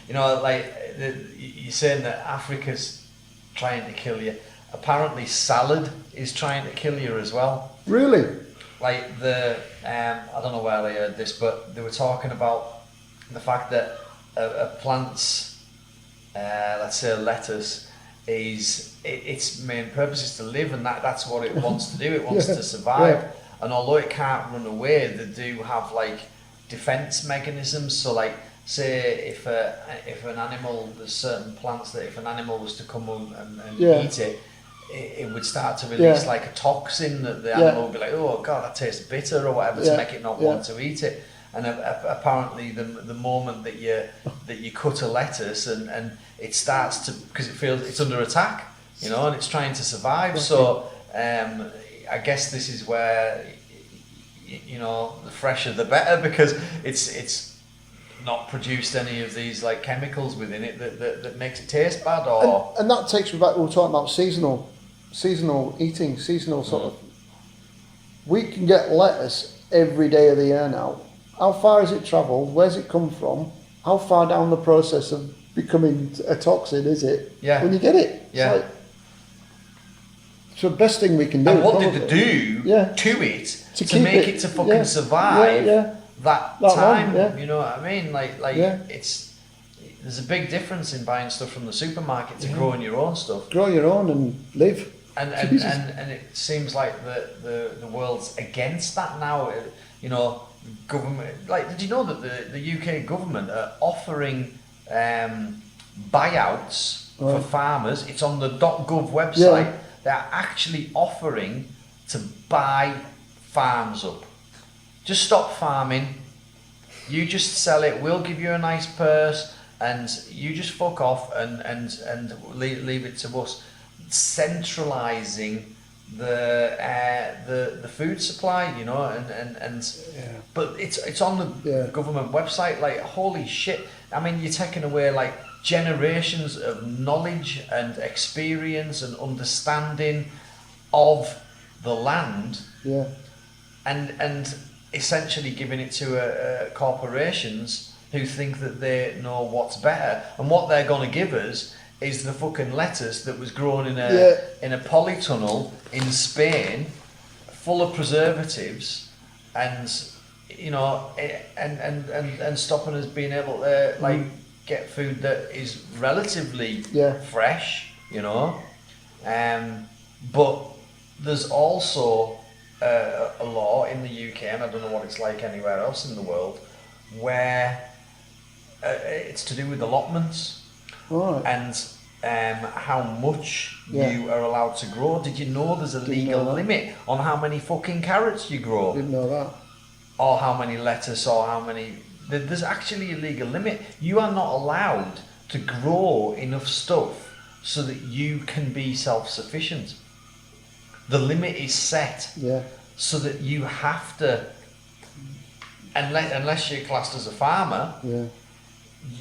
you know, like you're saying that Africa's trying to kill you. Apparently, salad is trying to kill you as well. Really? Like I don't know where they heard this, but they were talking about the fact that a plant's, let's say a lettuce, its main purpose is to live, and that's what it wants to do. It wants to survive. Yeah. And although it can't run away, they do have like defense mechanisms. So like, say if an animal, there's certain plants that if an animal was to come and eat it, it would start to release like a toxin that the animal would be like, oh god, that tastes bitter or whatever, to make it not want to eat it. And apparently the moment that you cut a lettuce and it starts to, because it feels it's under attack, you know, and it's trying to survive. Okay. So I guess this is where, you know, the fresher the better, because it's not produced any of these like chemicals within it that makes it taste bad. Or and that takes me back, we were talking about seasonal eating, seasonal sort of. We can get lettuce every day of the year now. How far has it travelled? Where's it come from? How far down the process of becoming a toxin is it when you get it? Yeah. So the best thing we can do. And what did they do to it to make it to fucking survive that time? Long, you know what I mean? Like there's a big difference in buying stuff from the supermarket to growing your own stuff. Grow your own and live. And it seems like the world's against that now. You know, government. Like, did you know that the UK government are offering buyouts for farmers? It's on the .gov website. Yeah. They're actually offering to buy farms up. Just stop farming. You just sell it. We'll give you a nice purse, and you just fuck off and leave it to us. Centralising the food supply, you know, but it's on the government website. Like, holy shit! I mean, you're taking away like generations of knowledge and experience and understanding of the land, and essentially giving it to corporations who think that they know what's better, and what they're going to give us is the fucking lettuce that was grown in a polytunnel in Spain, full of preservatives, and you know, and stopping us being able to like get food that is relatively fresh, you know. But there's also a law in the UK, and I don't know what it's like anywhere else in the world, where it's to do with allotments. Right. And how much you are allowed to grow. Did you know there's a legal limit on how many fucking carrots you grow? Didn't know that. Or how many lettuce, or how many... There's actually a legal limit. You are not allowed to grow enough stuff so that you can be self-sufficient. The limit is set so that you have to... Unless you're classed as a farmer...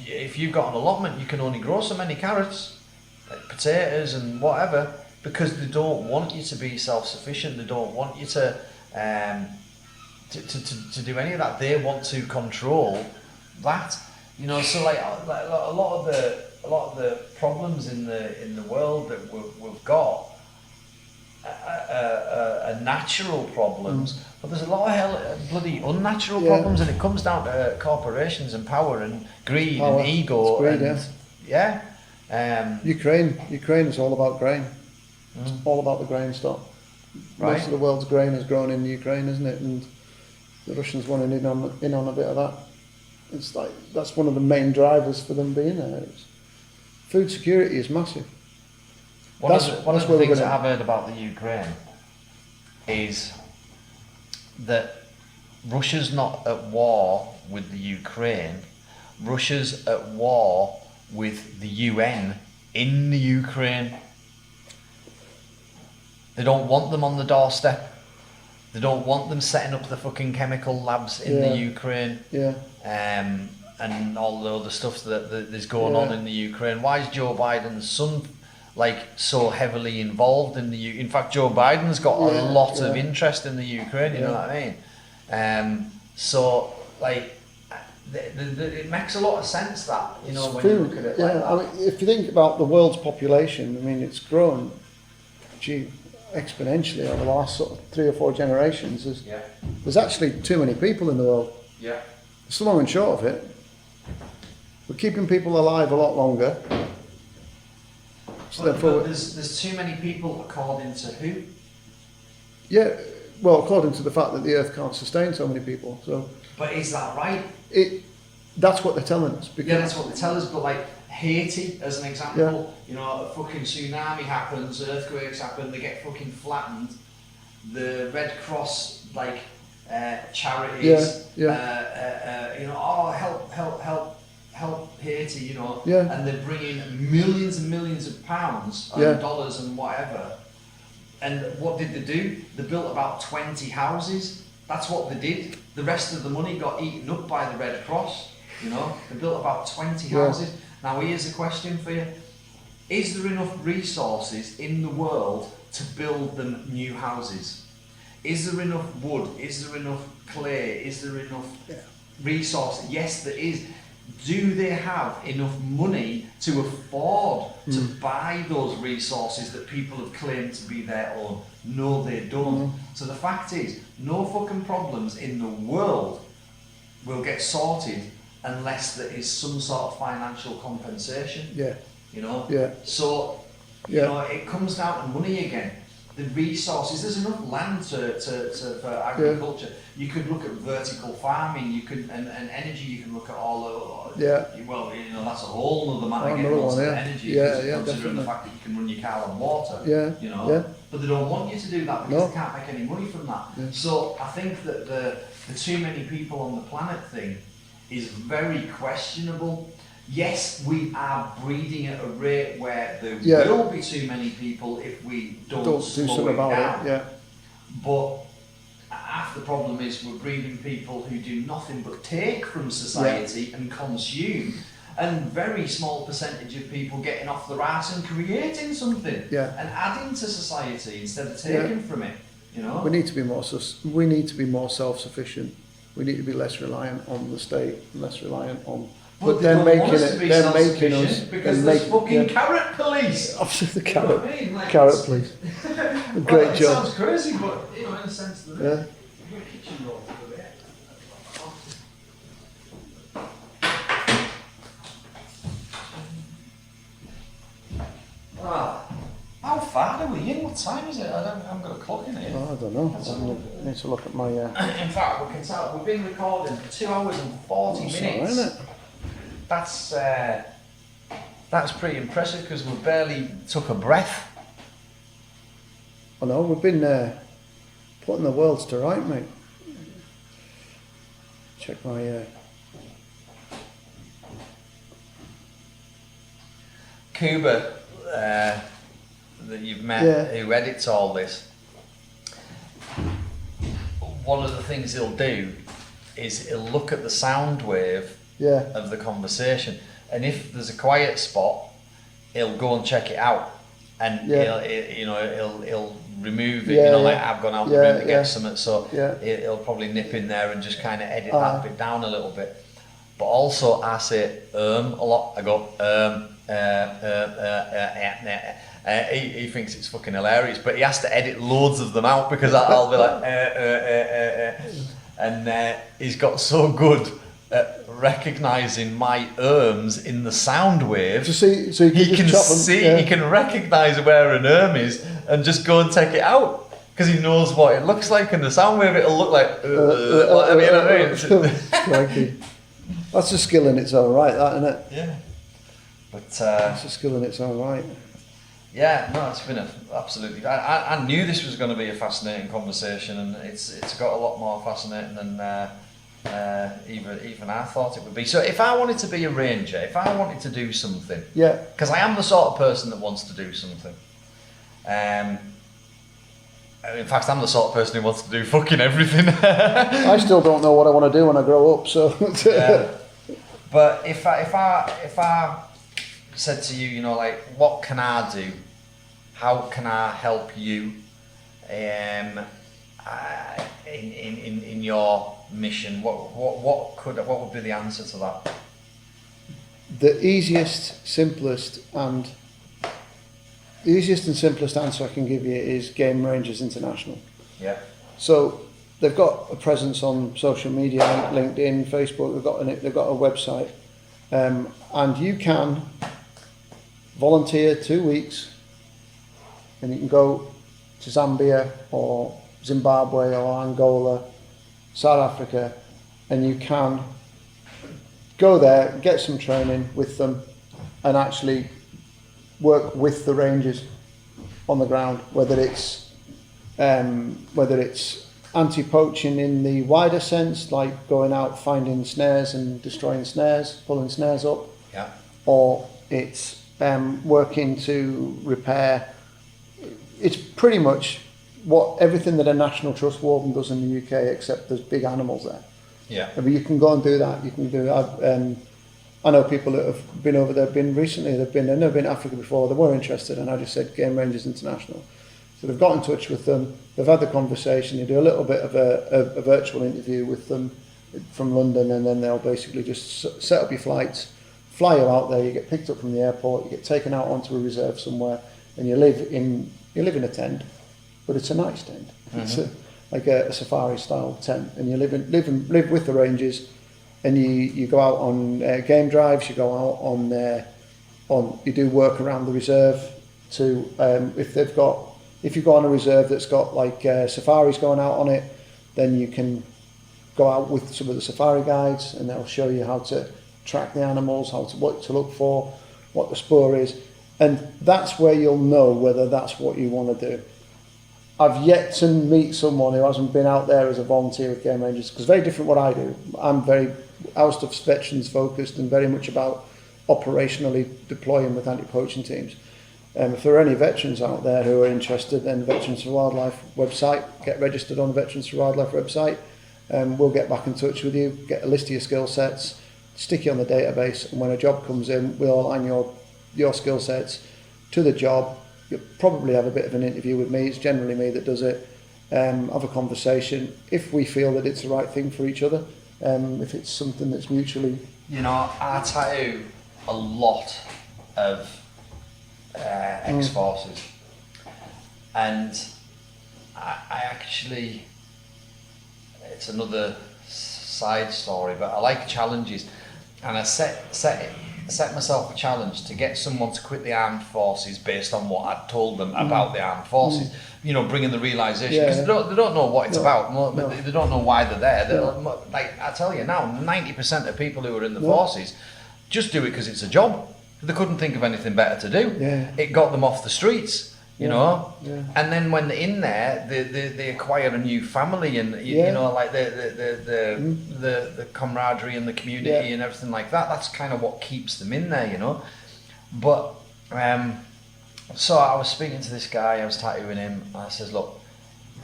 If you've got an allotment, you can only grow so many carrots, like potatoes and whatever, because they don't want you to be self-sufficient. They don't want you to do any of that. They want to control that, you know. So like a lot of the problems in the world that we've got are natural problems, but there's a lot of bloody unnatural problems, and it comes down to corporations and power and greed and ego. Ukraine is all about grain. It's all about the grain stock. Right. Most of the world's grain is grown in Ukraine, isn't it? And the Russians wanted in on a bit of that. It's like that's one of the main drivers for them being there. Food security is massive. One of the things that I've heard about the Ukraine is that Russia's not at war with the Ukraine. Russia's at war with the UN in the Ukraine. They don't want them on the doorstep. They don't want them setting up the fucking chemical labs in the Ukraine. And all the other stuff that is going on in the Ukraine. Why is Joe Biden's son like so heavily involved in in fact, Joe Biden's got a lot of interest in the Ukraine, you know what I mean? So like it makes a lot of sense that, you know, when food, you look at it like that. I mean, if you think about the world's population, I mean, it's grown, exponentially over the last sort of 3 or 4 generations. There's actually too many people in the world. Yeah. It's the long and short of it. We're keeping people alive a lot longer. So but there's too many people according to who? Yeah, well, according to the fact that the Earth can't sustain so many people. So. But is that right? That's what they're telling us. Yeah, that's what they tell us. But like Haiti, as an example, you know, a fucking tsunami happens, earthquakes happen, they get fucking flattened. The Red Cross, like charities, you know, oh help Haiti, you know, and they're bringing millions and millions of pounds and dollars and whatever. And what did they do? They built about 20 houses. That's what they did. The rest of the money got eaten up by the Red Cross. You know, they built about 20 houses. Now here's a question for you. Is there enough resources in the world to build them new houses? Is there enough wood? Is there enough clay? Is there enough resource? Yes, there is. Do they have enough money to afford to buy those resources that people have claimed to be their own? No, they don't. So the fact is, no fucking problems in the world will get sorted unless there is some sort of financial compensation. You know? So, you know, it comes down to money again. The resources, there's enough land for agriculture. You could look at vertical farming, you could and energy, you can look at all well, you know, that's a whole other matter getting onto the energy, considering definitely. The fact that you can run your car on water, you know. But they don't want you to do that because they can't make any money from that. So I think that the too many people on the planet thing is very questionable. Yes, we are breeding at a rate where there will be too many people if we don't do slow something it about down. it. But half the problem is we're breeding people who do nothing but take from society and consume, and very small percentage of people getting off their arse and creating something and adding to society instead of taking from it. You know, we need to be more. We need to be more self-sufficient. We need to be less reliant on the state, less reliant on. But they're making us because there's fucking carrot police. Absolutely, the carrot, you know what I mean? Carrot police. Great job. It sounds crazy, but you know, in a sense, the kitchen roll. How far are we in? What time is it? I haven't got a clock in here. Oh, I don't know. I need to look at my. In fact, we can tell we've been recording for 2 hours and 40 minutes. Right, isn't it? That's pretty impressive because we barely took a breath. I know, we've been putting the worlds to right, mate. Check my... Cuba, that you've met, who edits all this, one of the things he'll do is he'll look at the sound wave of the conversation, and if there's a quiet spot, he'll go and check it out, and he'll remove it. You know, like I've gone out the room to get something, so he'll probably nip in there and just kind of edit that bit down a little bit. But also, I say a lot. I go he thinks it's fucking hilarious, but he has to edit loads of them out because I'll be like and he's got so good at recognising my in the sound wave. So he can recognise where an is and just go and take it out because he knows what it looks like in the sound wave. It'll look like that's a skill in its own right, that, isn't it? Yeah, but it's a skill in its own right. Yeah, no, it's been absolutely. I knew this was going to be a fascinating conversation, and it's got a lot more fascinating than even I thought it would be. So if I wanted to be a ranger, if I wanted to do something, because I am the sort of person that wants to do something. In fact, I'm the sort of person who wants to do fucking everything. I still don't know what I want to do when I grow up. So. But if I said to you, you know, like, what can I do? How can I help you in your mission? What would be the answer to that? The easiest and simplest answer I can give you is Game Rangers International. Yeah. So they've got a presence on social media, LinkedIn, Facebook. They've got a website, and you can volunteer 2 weeks, and you can go to Zambia or Zimbabwe or Angola, South Africa, and you can go there, get some training with them, and actually work with the rangers on the ground, whether it's anti-poaching in the wider sense, like going out finding snares and destroying snares, pulling snares up, or it's working to repair. It's pretty much everything that a National Trust warden does in the UK, except there's big animals there. Yeah. But you can go and do that. You can do that. I know people that have been over there. They've never been to Africa before. They were interested, and I just said Game Rangers International. So they've got in touch with them. They've had the conversation. You do a little bit of a virtual interview with them from London, and then they'll basically just set up your flights, fly you out there. You get picked up from the airport. You get taken out onto a reserve somewhere, and you live in a tent, but it's a nice tent. Mm-hmm. It's like a safari style tent, and you live with the rangers, and you go out on game drives. You go out you do work around the reserve to if you go on a reserve that's got like safaris going out on it, then you can go out with some of the safari guides, and they'll show you how to track the animals, what to look for, what the spoor is, and that's where you'll know whether that's what you want to do. I've yet to meet someone who hasn't been out there as a volunteer with Game Rangers, because very different what I do. Our stuff's veterans focused and very much about operationally deploying with anti-poaching teams. If there are any veterans out there who are interested, then Veterans for Wildlife website, get registered on the Veterans for Wildlife website. We'll get back in touch with you, get a list of your skill sets, stick you on the database, and when a job comes in, we'll align your skill sets to the job. You'll probably have a bit of an interview with me. It's generally me that does it. Have a conversation. If we feel that it's the right thing for each other, if it's something that's mutually... You know, I tattoo a lot of ex-forces, and I actually, it's another side story, but I like challenges, and I set myself a challenge to get someone to quit the armed forces based on what I'd told them about the armed forces. You know, bringing the realisation, because they don't know what it's about. They don't know why they're there. Like I tell you now, 90% of people who are in the forces just do it because it's a job. They couldn't think of anything better to do. It got them off the streets, you know. And then when they're in there, they acquire a new family, and you know, like the camaraderie and the community and everything like that. That's kind of what keeps them in there, you know. But so I was speaking to this guy. I was tattooing him. And I says, look,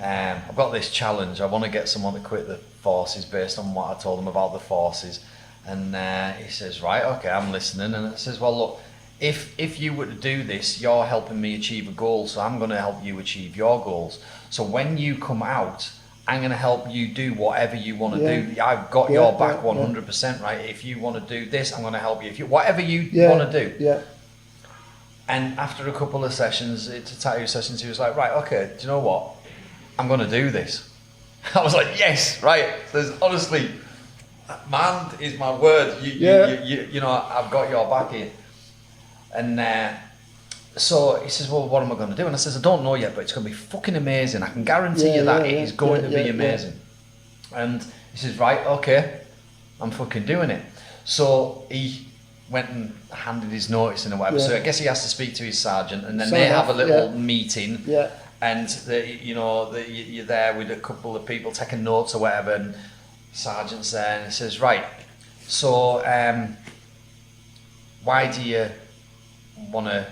I've got this challenge. I want to get someone to quit the forces based on what I told them about the forces. And he says, right, okay, I'm listening. And I says, well, look, if you were to do this, you're helping me achieve a goal, so I'm going to help you achieve your goals. So when you come out, I'm going to help you do whatever you want to do. I've got your back 100%, right? If you want to do this, I'm going to help you. Whatever you want to do. And after a couple of sessions, tattoo sessions, he was like, right, okay, do you know what? I'm going to do this. I was like, yes, right. There's honestly... Man is my word. You know, I've got your back here. And so he says, well, what am I going to do? And I says, I don't know yet, but it's going to be fucking amazing. I can guarantee you that it is going to be amazing. And he says, right, okay, I'm fucking doing it. So he went and handed his notice in or whatever. So I guess he has to speak to his sergeant, and then they have a little meeting. And you're there with a couple of people taking notes or whatever, and sergeant's there, and he says, right, so why do you want to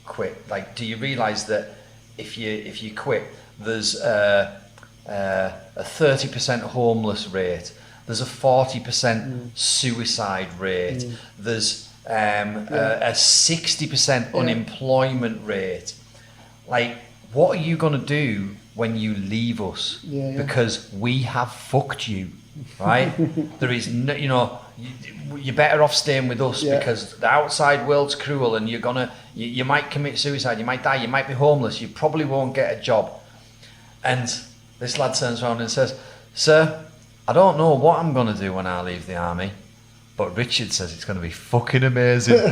quit? Like, do you realise that if you quit, there's a 30% homeless rate, there's a 40% suicide rate, there's a 60% unemployment rate. Like, what are you going to do when you leave us? Because we have fucked you. right? There is no, you know, you're better off staying with us because the outside world's cruel, and you might commit suicide, you might die, you might be homeless, you probably won't get a job. And this lad turns around and says, "Sir, I don't know what I'm going to do when I leave the army, but Richard says it's going to be fucking amazing." and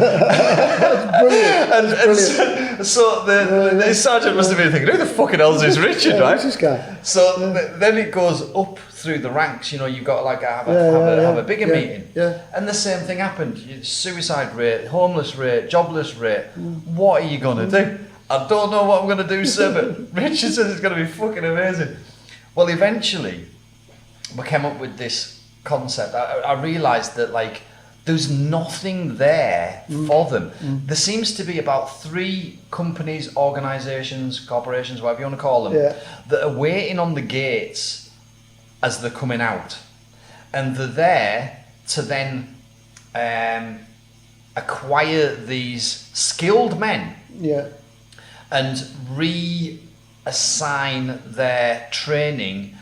so the sergeant must have been thinking, who the fucking hell is this Richard, right? Who's this guy? So then it goes up through the ranks, you know, you've got to like have a bigger meeting. Yeah. And the same thing happened. Suicide rate, homeless rate, jobless rate. What are you going to do? I don't know what I'm going to do, sir, but Richard says it's going to be fucking amazing. Well, eventually, we came up with this concept. I realised that, like, there's nothing there for them. There seems to be about 3 companies, organisations, corporations, whatever you want to call them, that are waiting on the gates as they're coming out. And they're there to then acquire these skilled men and reassign their training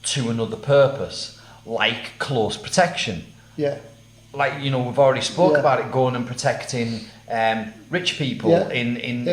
to another purpose, like close protection. Yeah. Like, you know, we've already spoke about it, going and protecting rich people in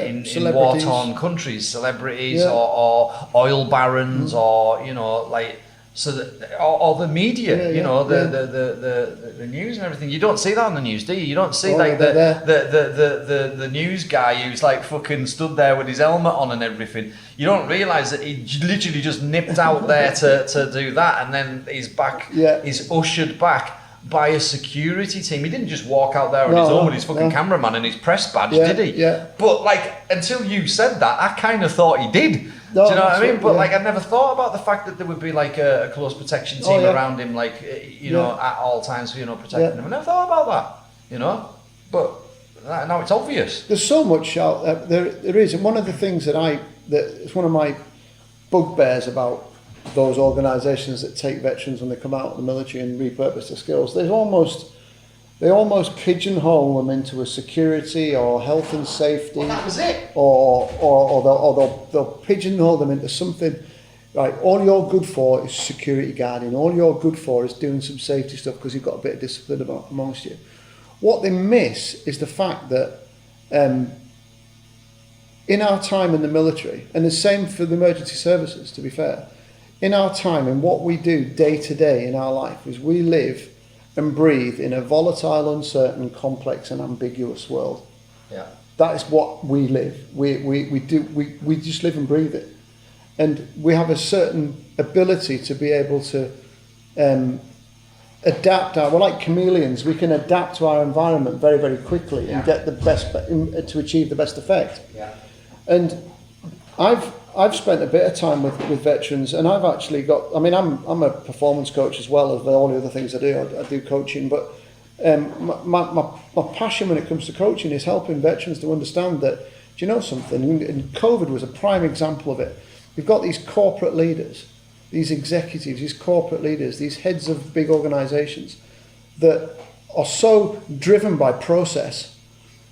war-torn countries, celebrities or oil barons or, you know, like, so that, or the media, you know, the news and everything. You don't see that on the news, do you? You don't see the news guy who's like fucking stood there with his helmet on and everything. You don't realise that he literally just nipped out there to do that, and then he's back, he's ushered back by a security team. He didn't just walk out there on his own with his fucking cameraman and his press badge, did he? Yeah. But like, until you said that, I kind of thought he did. Do you know what I mean? But like, I never thought about the fact that there would be like a close protection team around him, like, you know, at all times, you know, protecting him. I never thought about that, you know. But now it's obvious. There's so much out there. There is, and one of the things that it's one of my bugbears about those organisations that take veterans when they come out of the military and repurpose their skills. They almost pigeonhole them into a security or health and safety. Well, that was it. Or they'll pigeonhole them into something. Right, all you're good for is security guarding. All you're good for is doing some safety stuff because you've got a bit of discipline amongst you. What they miss is the fact that in our time in the military, and the same for the emergency services, to be fair, in our time and what we do day to day in our life is we live and breathe in a volatile, uncertain, complex and ambiguous world. Yeah. That is what we live. We just live and breathe it. And we have a certain ability to be able to adapt. We're like chameleons. We can adapt to our environment very, very quickly and get the best to achieve the best effect. Yeah. And I've spent a bit of time with veterans, and I've actually got. I mean, I'm a performance coach as well as all the other things I do. I do coaching, but my passion when it comes to coaching is helping veterans to understand that. Do you know something? And COVID was a prime example of it. You've got these corporate leaders, these executives, these corporate leaders, these heads of big organisations that are so driven by process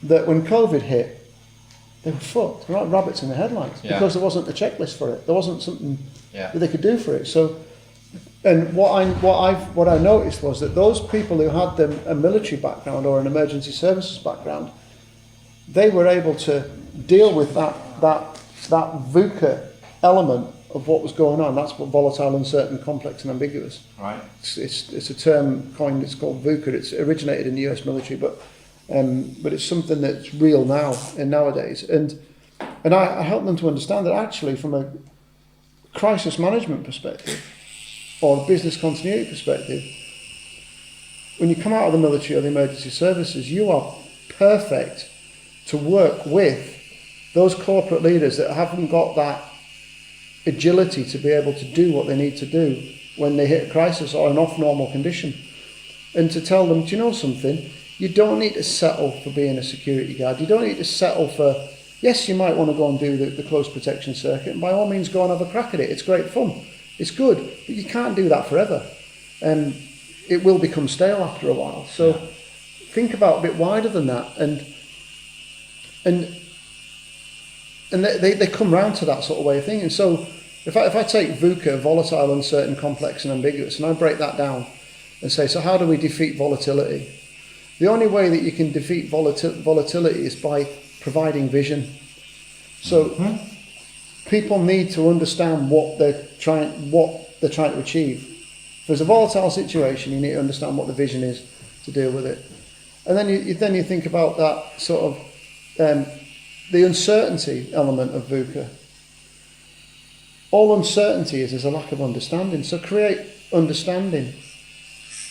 that when COVID hit, they were fucked. They're like rabbits in the headlights because there wasn't a checklist for it. There wasn't something that they could do for it. So, and what I noticed was that those people who had a military background or an emergency services background, they were able to deal with that VUCA element of what was going on. That's what volatile, uncertain, complex, and ambiguous. Right. It's a term coined. It's called VUCA. It's originated in the US military, but it's something that's real now and nowadays. And I help them to understand that actually, from a crisis management perspective or business continuity perspective, when you come out of the military or the emergency services, you are perfect to work with those corporate leaders that haven't got that agility to be able to do what they need to do when they hit a crisis or an off-normal condition. And to tell them, do you know something? You don't need to settle for being a security guard. You don't need to settle for, yes, you might want to go and do the close protection circuit, and by all means go and have a crack at it. It's great fun. It's good, but you can't do that forever. It will become stale after a while. So think about a bit wider than that. And they come round to that sort of way of thinking. So If I take VUCA, volatile, uncertain, complex, and ambiguous, and I break that down and say, so how do we defeat volatility? The only way that you can defeat volatility is by providing vision. So people need to understand what they're trying to achieve. If there's a volatile situation, you need to understand what the vision is to deal with it. And then you think about that sort of the uncertainty element of VUCA. All uncertainty is a lack of understanding. So create understanding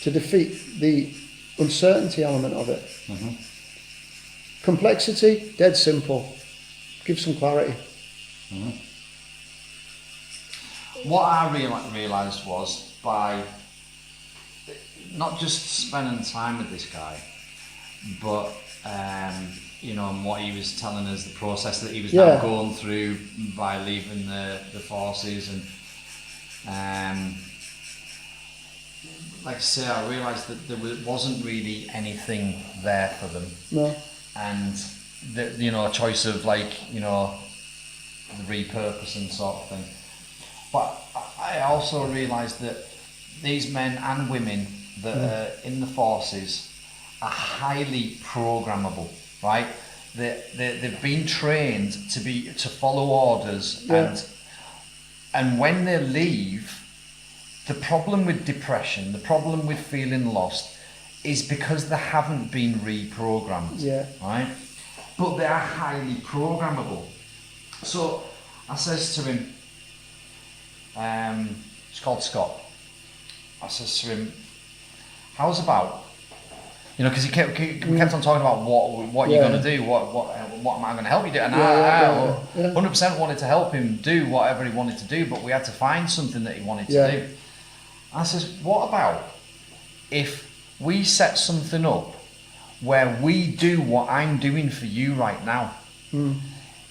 to defeat the uncertainty element of it. Complexity, dead simple. Give some clarity. What I realised was by not just spending time with this guy, but you know, and what he was telling us, the process that he was now going through by leaving the forces, and like I say, I realised that there wasn't really anything there for them. No. And you know, a choice of like, you know, the repurposing sort of thing. But I also realised that these men and women that are in the forces are highly programmable, right? They've been trained to follow orders, and when they leave, the problem with depression, the problem with feeling lost, is because they haven't been reprogrammed, right? But they are highly programmable. So I says to him, it's called Scott. I says to him, how's about, you know, because we kept on talking about what you're going to do, what am I going to help you do, and I 100% wanted to help him do whatever he wanted to do, but we had to find something that he wanted to do. I says, what about if we set something up where we do what I'm doing for you right now?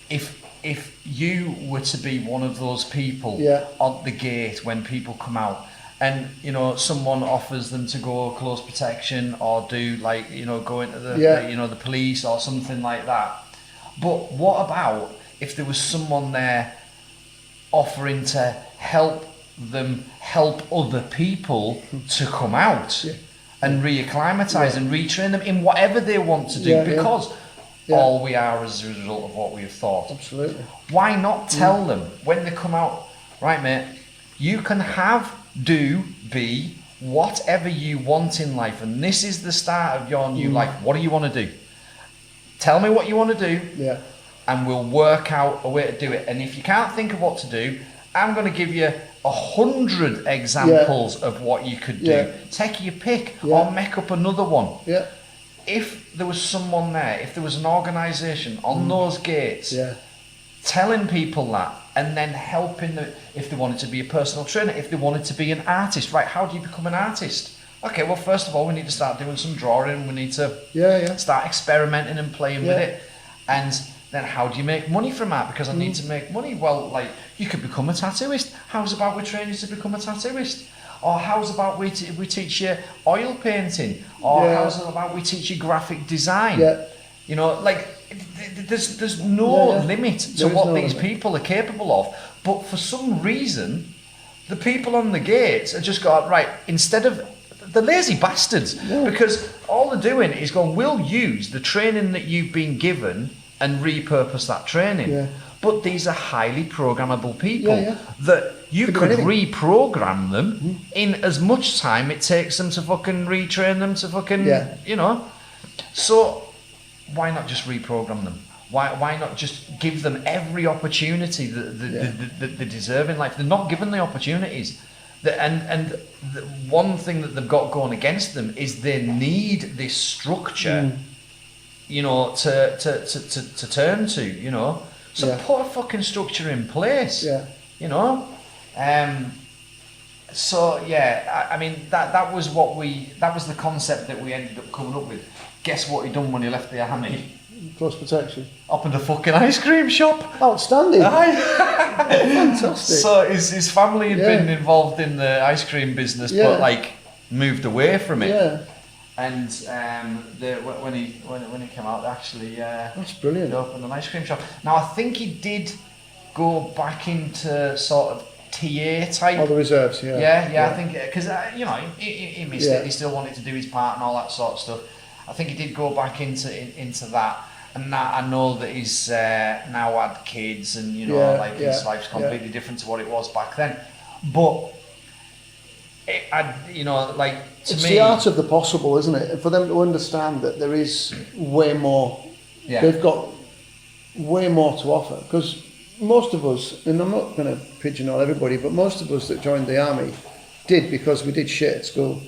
If you were to be one of those people at the gate when people come out, and you know, someone offers them to go close protection or do, like, you know, go into the you know, the police or something like that. But what about if there was someone there offering to help them help other people to come out and reacclimatise and retrain them in whatever they want to do, because all we are is a result of what we have thought. Absolutely. Why not tell them when they come out, right, mate, you can have, do, be whatever you want in life, and this is the start of your new life. What do you want to do? Tell me what you want to do, and we'll work out a way to do it. And if you can't think of what to do, I'm going to give you 100 examples of what you could do. Take your pick, or make up another one. If there was someone there, if there was an organisation on those gates telling people that, and then helping them, if they wanted to be a personal trainer, if they wanted to be an artist, right, how do you become an artist? Okay, well, first of all, we need to start doing some drawing, we need to start experimenting and playing with it. And then how do you make money from art? Because I need to make money. Well, like, you could become a tattooist. How's about we train you to become a tattooist? Or how's about we teach you oil painting? Or how's about we teach you graphic design? You know, like, there's no limit to what these people are capable of. But for some reason, the people on the gates are just going, right, instead of, the lazy bastards, because all they're doing is going, we'll use the training that you've been given and repurpose that training. But these are highly programmable people that you could reprogram them in as much time it takes them to fucking retrain them to fucking, you know. So why not just reprogram them? Why not just give them every opportunity that they deserve in life? They're not given the opportunities. And the one thing that they've got going against them is they need this structure, you know, to turn to, you know. So put a fucking structure in place, you know. So I mean, that was the concept that we ended up coming up with. Guess what he done when he left the army? Close protection. Opened a fucking ice cream shop. Outstanding. Fantastic. So his family had been involved in the ice cream business, but like moved away from it. And when he came out, actually, that's brilliant. He opened an ice cream shop. Now I think he did go back into sort of TA type. Oh, the reserves, I think, because, you know, he missed it, he still wanted to do his part and all that sort of stuff. I think he did go back into that, and that I know that he's now had kids, and, you know, his life's completely different to what it was back then. But, you know, like, to it's me... the art of the possible, isn't it? For them to understand that there is way more, they've got way more to offer, because most of us, and I'm not going to pigeonhole everybody, but most of us that joined the army did because we did shit at school.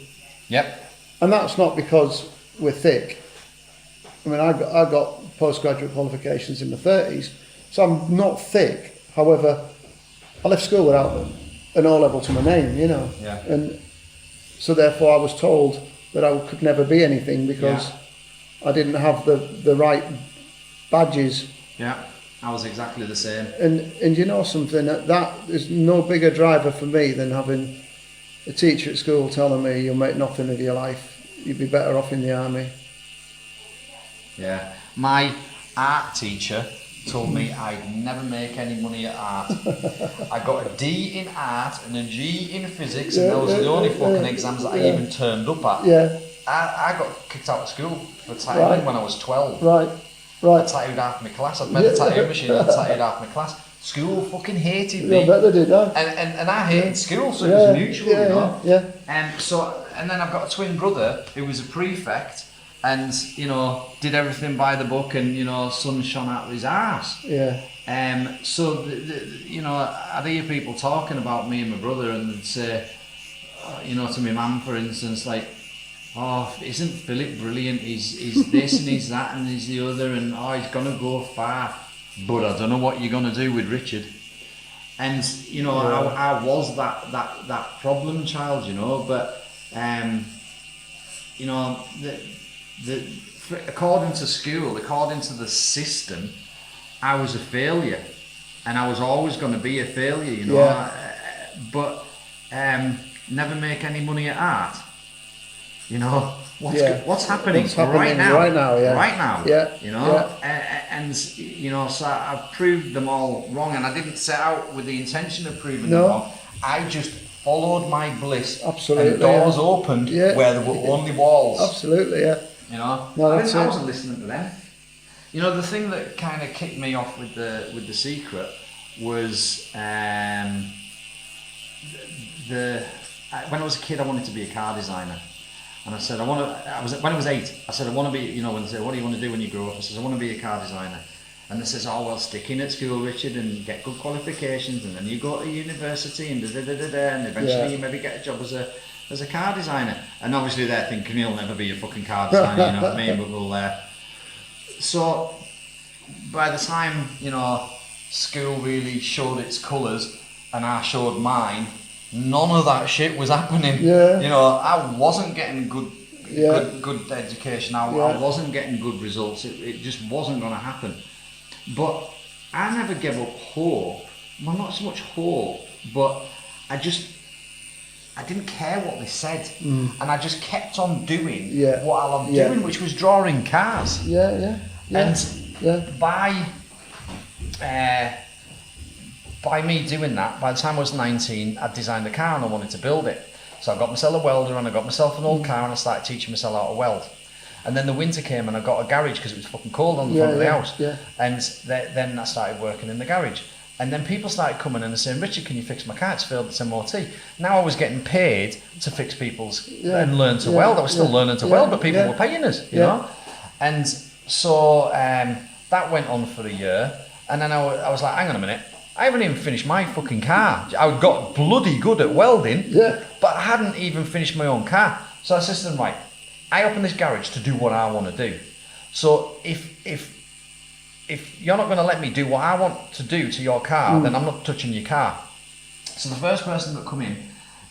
Yep. And that's not because we're thick. I mean, I got postgraduate qualifications in my 30s, so I'm not thick. However, I left school without an O-level to my name, you know. Yeah. And so therefore I was told that I could never be anything because I didn't have the right badges. Yeah. I was exactly the same. And you know something, that is no bigger driver for me than having a teacher at school telling me you'll make nothing of your life, you'd be better off in the army. Yeah. My art teacher told me I'd never make any money at art. I got a D in art and a G in physics, and those were the only fucking exams that I even turned up at. Yeah. I got kicked out of school for tattooing when I was 12. Right. I tattooed half my class. I'd made a tattoo machine and I tattooed half my class. School fucking hated me. I bet they did, huh? And I hated school, so it was mutual, you know. Yeah. And then I've got a twin brother who was a prefect and, you know, did everything by the book, and, you know, sun shone out of his arse. Yeah. So, you know, I'd hear people talking about me and my brother, and they'd say, you know, to my mum, for instance, like, oh, isn't Philip brilliant? He's this and he's that and he's the other, and oh, he's gonna go far, but I don't know what you're gonna do with Richard. And, you know, I was that problem child, you know, but you know, according to school, according to the system, I was a failure, and I was always going to be a failure, you know. But never make any money at art. You know, what's happening right now? Right now, you know, and you know, so I've proved them all wrong, and I didn't set out with the intention of proving them wrong. I just followed my bliss. Absolutely, and doors opened where there were only walls. Absolutely, yeah. You know, no, I wasn't listening to them. You know, the thing that kind of kicked me off with the secret was when I was a kid, I wanted to be a car designer. And I said, when I was 8, I said, I want to be, you know, when they say, what do you want to do when you grow up? I said, I want to be a car designer. And they says, oh, well, stick in at school, Richard, and get good qualifications, and then you go to university, and and eventually you maybe get a job as a car designer. And obviously they're thinking, he'll never be a fucking car designer, you know what I mean? But we'll, so by the time, you know, school really showed its colours, and I showed mine, none of that shit was happening. Yeah. You know, I wasn't getting good education. I wasn't getting good results. It just wasn't going to happen. But I never gave up hope. Well, not so much hope, but I didn't care what they said, and I just kept on doing what I loved doing, which was drawing cars. And by me doing that, by the time I was 19, I designed a car and I wanted to build it. So I got myself a welder and I got myself an old car and I started teaching myself how to weld. And then the winter came and I got a garage because it was fucking cold on the front of the house. Yeah. And then I started working in the garage. And then people started coming and saying, Richard, can you fix my car? It's failed its MOT. Now I was getting paid to fix people's and learn to weld. I was still learning to weld, but people were paying us, you know? And so that went on for a year. And then I was like, hang on a minute. I haven't even finished my fucking car. I got bloody good at welding, but I hadn't even finished my own car. So I said to them, right, I opened this garage to do what I want to do. So if you're not going to let me do what I want to do to your car, then I'm not touching your car. So the first person that come in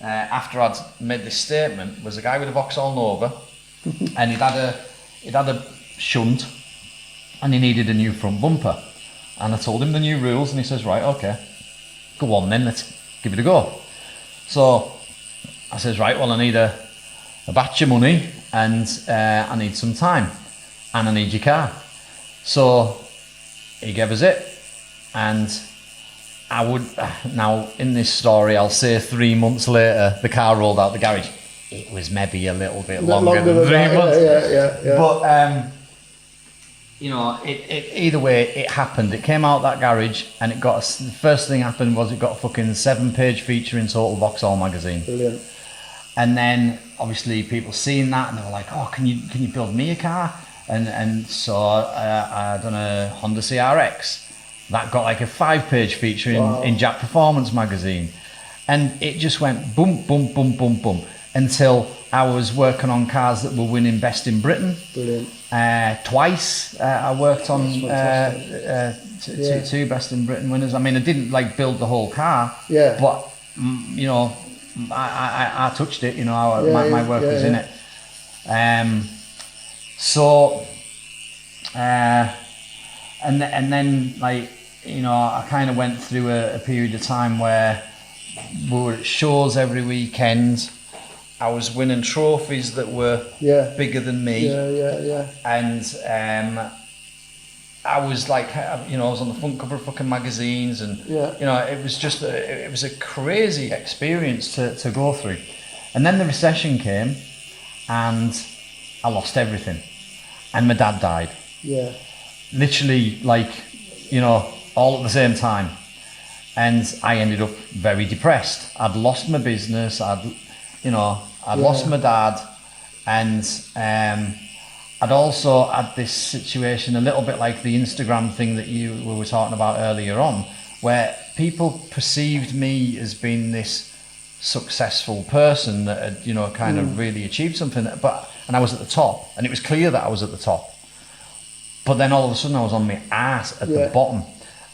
after I'd made this statement was a guy with a Vauxhall Nova, and he'd had a shunt, and he needed a new front bumper. And I told him the new rules, and he says, right, okay, go on then, let's give it a go. So I says, right, well, I need a batch of money, and I need some time, and I need your car. So he gave us it, and I would now in this story, I'll say 3 months later, the car rolled out the garage. It was maybe a little bit longer than 3 months. Yeah. But you know, it either way, it happened. It came out that garage, and it got the first thing happened was it got a fucking 7-page feature in Total Vauxhall magazine. Brilliant. And then obviously people seeing that, and they were like, "Oh, can you build me a car?" And so I done a Honda CRX that got like a 5-page feature in Jack Performance magazine, and it just went boom, boom, boom, boom, boom until I was working on cars that were winning Best in Britain. Brilliant. Twice I worked on two Best in Britain winners. I mean, I didn't like build the whole car, but you know, I touched it. You know, my work was in it. So, and then like, you know, I kind of went through a period of time where we were at shows every weekend. I was winning trophies that were bigger than me. And I was like, you know, I was on the front cover of fucking magazines, and you know, it was just it was a crazy experience to go through. And then the recession came, and I lost everything, and my dad died. Yeah. Literally, like, you know, all at the same time, and I ended up very depressed. I'd lost my business. I'd lost my dad, and I'd also had this situation a little bit like the Instagram thing that we were talking about earlier on, where people perceived me as being this successful person that had, you know, kind of really achieved something, and I was at the top, and it was clear that I was at the top. But then all of a sudden I was on my ass at the bottom.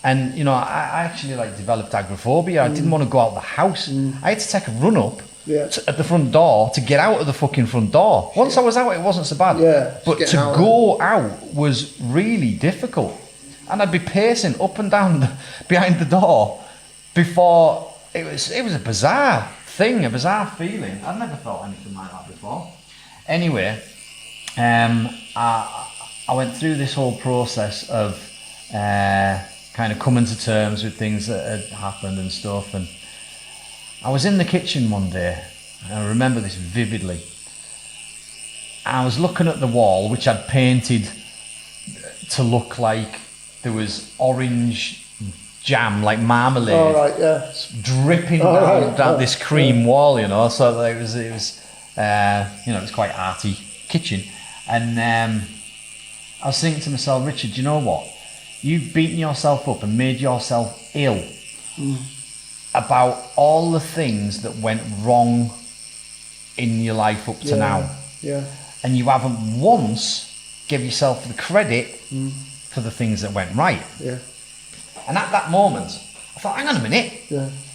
And, you know, I actually like developed agoraphobia. I didn't want to go out the house. I had to take a run up at the front door to get out of the fucking front door. Once I was out, it wasn't so bad. But to go out was really difficult. And I'd be pacing up and down behind the door before it was a bizarre thing, a bizarre feeling. I'd never felt anything like that before. Anyway, I went through this whole process of kind of coming to terms with things that had happened and stuff, and I was in the kitchen one day, and I remember this vividly. I was looking at the wall, which I'd painted to look like there was orange jam, like marmalade, dripping down this cream wall, you know. So it was you know, it was quite arty kitchen, and I was thinking to myself, Richard, do you know what? You've beaten yourself up and made yourself ill about all the things that went wrong in your life up to now. And you haven't once give yourself the credit for the things that went right. And at that moment, I thought, hang on a minute.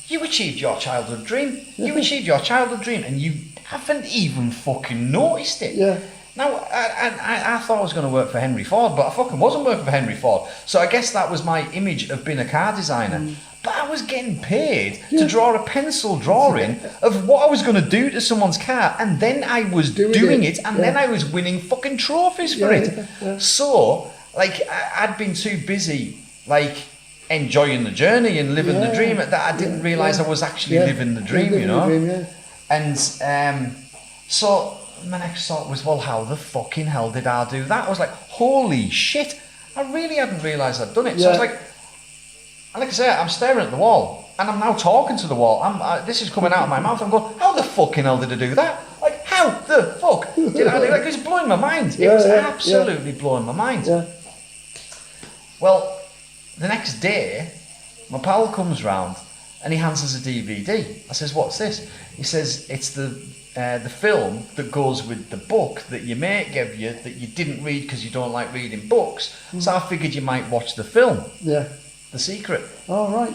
You achieved your childhood dream. You achieved your childhood dream, and you haven't even fucking noticed it. Now, I thought I was going to work for Henry Ford, but I fucking wasn't working for Henry Ford. So I guess that was my image of being a car designer. But I was getting paid to draw a pencil drawing of what I was going to do to someone's car, and then I was doing it, and then I was winning fucking trophies for it. So, like, I'd been too busy, like, enjoying the journey and living the dream that I didn't realise I was actually living the dream, you know? And so my next thought was, well, how the fucking hell did I do that? I was like, holy shit, I really hadn't realised I'd done it. So I was like, and like I say, I'm staring at the wall, and I'm now talking to the wall. This is coming out of my mouth. I'm going, how the fucking hell did I do that? Like, how the fuck did I do that? It was blowing my mind. It was absolutely blowing my mind. Well, the next day, my pal comes round, and he hands us a DVD. I says, what's this? He says, it's the film that goes with the book that your mate gave you that you didn't read because you don't like reading books. So I figured you might watch the film. The Secret. Oh, right,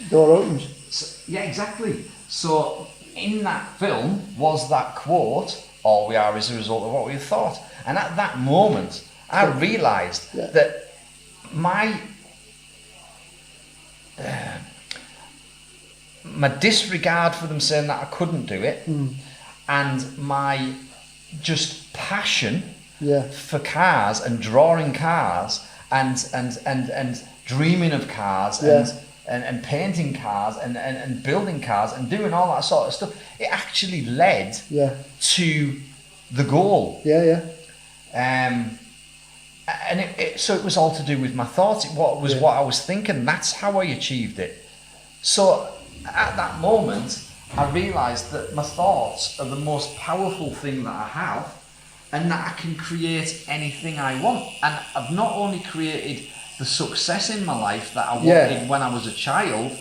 Door opens. So, yeah, exactly. So in that film was that quote, all we are is a result of what we thought. And at that moment, I realised that my disregard for them saying that I couldn't do it, and my just passion for cars and drawing cars and dreaming of cars and and painting cars and building cars and doing all that sort of stuff, it actually led to the goal. And so it was all to do with my thoughts. What I was thinking. That's how I achieved it. So at that moment, I realised that my thoughts are the most powerful thing that I have, and that I can create anything I want. And I've not only created the success in my life that I wanted when I was a child,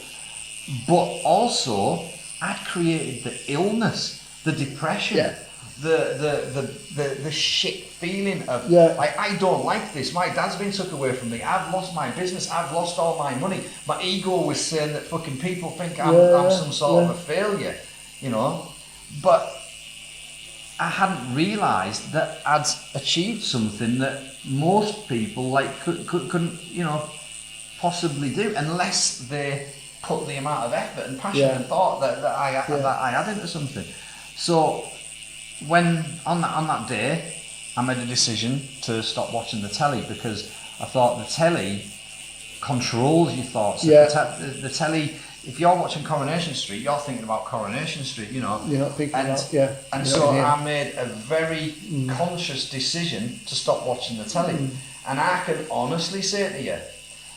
but also I'd created the illness, the depression, the shit feeling of like, I don't like this. My dad's been took away from me. I've lost my business. I've lost all my money. My ego was saying that fucking people think I'm some sort of a failure, you know. But I hadn't realised that I'd achieved something that most people like couldn't, you know, possibly do unless they put the amount of effort and passion and thought that I had into something. So when on that day, I made a decision to stop watching the telly, because I thought the telly controls your thoughts. The telly. If you're watching Coronation Street, you're thinking about Coronation Street, you know. You're not thinking about, And so I made a very conscious decision to stop watching the telly. And I can honestly say to you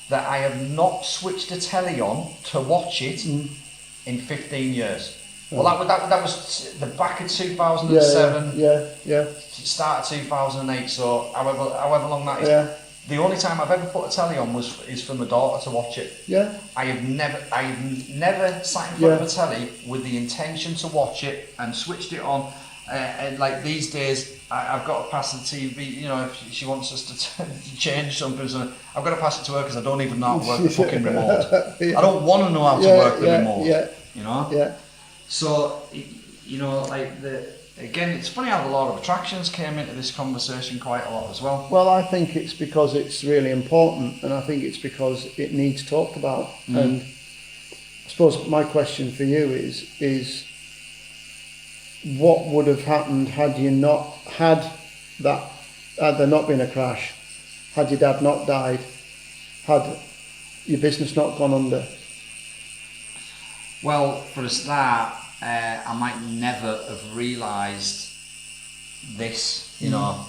that I have not switched the telly on to watch it in 15 years. Well, that was the back of 2007, start of 2008, so however long that is. The only time I've ever put a telly on is for my daughter to watch it. I have never sat in front of a telly with the intention to watch it and switched it on. And like these days, I've got to pass the TV. You know, if she wants us to change something, so I've got to pass it to her because I don't even know how to work the fucking remote. I don't want to know how to work the remote. You know. So, you know, like again, it's funny how the law of attractions came into this conversation quite a lot as well. Well, I think it's because it's really important, and I think it's because it needs talked about. And I suppose my question for you is what would have happened had there not been a crash, had your dad not died, had your business not gone under? Well, for a start, I might never have realised this, you know.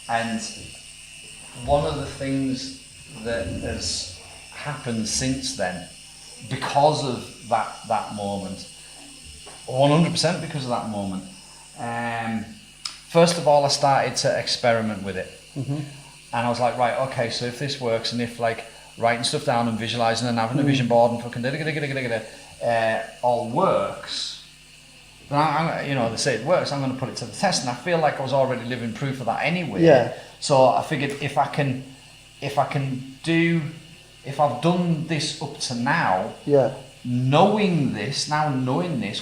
And one of the things that has happened since then, because of that moment, 100% because of that moment. First of all, I started to experiment with it, and I was like, right, okay, so if this works, and if like writing stuff down and visualising and having a vision board and fucking all works, then you know, they say it works, I'm going to put it to the test, and I feel like I was already living proof of that anyway. So I figured if I've done this up to now, knowing this,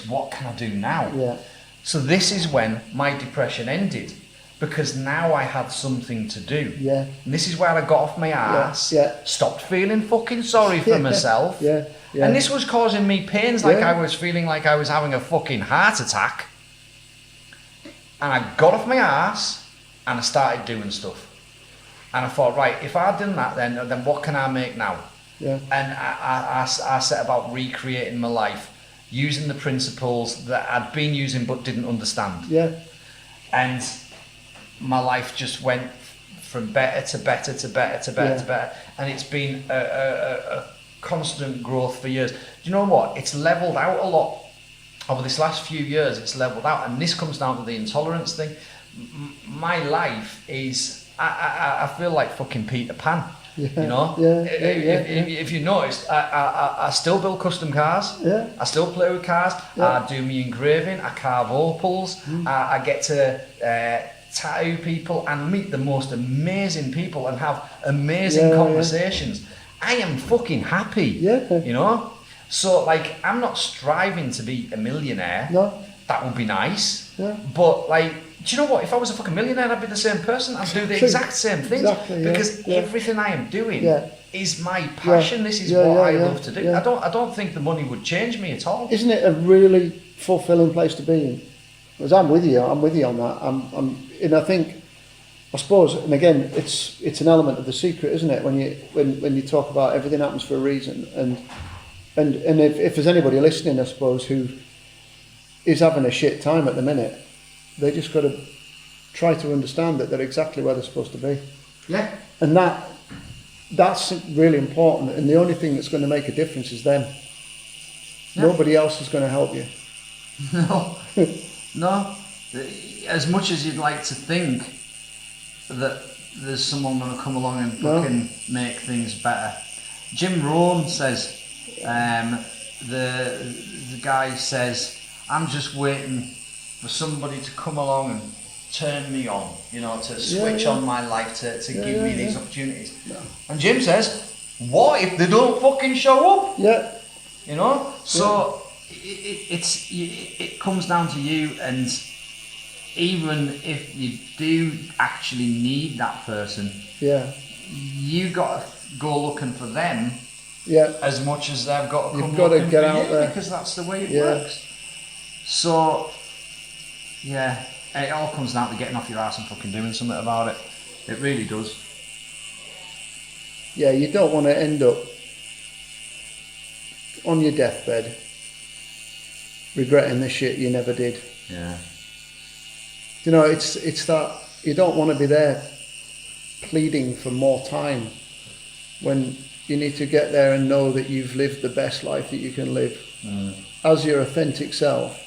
what can I do now? So this is when my depression ended, because now I had something to do. And this is where I got off my ass, stopped feeling fucking sorry for myself. And this was causing me pains, like I was feeling like I was having a fucking heart attack. And I got off my ass and I started doing stuff. And I thought, right, if I'd done that, then what can I make now? And I set about recreating my life, using the principles that I'd been using but didn't understand. And my life just went from better to better to better to better to better. And it's been a constant growth for years. Do you know what? It's leveled out a lot over this last few years. It's leveled out, and this comes down to the intolerance thing. My life is, I feel like fucking Peter Pan. You know, if you noticed, I still build custom cars. I still play with cars. I do me engraving. I carve opals. I get to tattoo people and meet the most amazing people and have amazing conversations. I am fucking happy. You know, so like I'm not striving to be a millionaire. That would be nice. But like, do you know what? If I was a fucking millionaire, I'd be the same person. I'd do the exact same thing, because everything I am doing is my passion. This is what I love to do. I don't think the money would change me at all. Isn't it a really fulfilling place to be in? Because I'm with you on that. And I suppose, and again, it's an element of the secret, isn't it? When you talk about everything happens for a reason, and And if there's anybody listening, I suppose, who is having a shit time at the minute, they just got to try to understand that they're exactly where they're supposed to be. Yeah. And that's really important. And the only thing that's going to make a difference is them. Yeah. Nobody else is going to help you. No. No. As much as you'd like to think that there's someone going to come along and fucking make things better. Jim Rohn says, the guy says, I'm just waiting for somebody to come along and turn me on, you know, to switch on my life, to give me these opportunities. Yeah. And Jim says, what if they don't fucking show up? Yeah. You know? So it comes down to you, and even if you do actually need that person, you got to go looking for them as much as they've got to come looking for you, because that's the way it works. So, it all comes down to getting off your ass and fucking doing something about it. It really does. Yeah, you don't want to end up on your deathbed regretting the shit you never did. Yeah. You know, it's that you don't want to be there pleading for more time when you need to get there and know that you've lived the best life that you can live as your authentic self.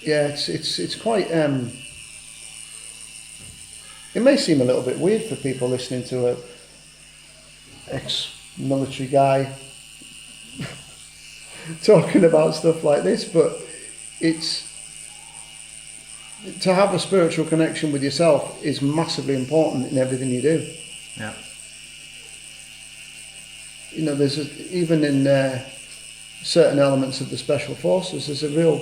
Yeah, it's quite. It may seem a little bit weird for people listening to a ex-military guy talking about stuff like this, but it's to have a spiritual connection with yourself is massively important in everything you do. Yeah. You know, even in certain elements of the special forces, there's a real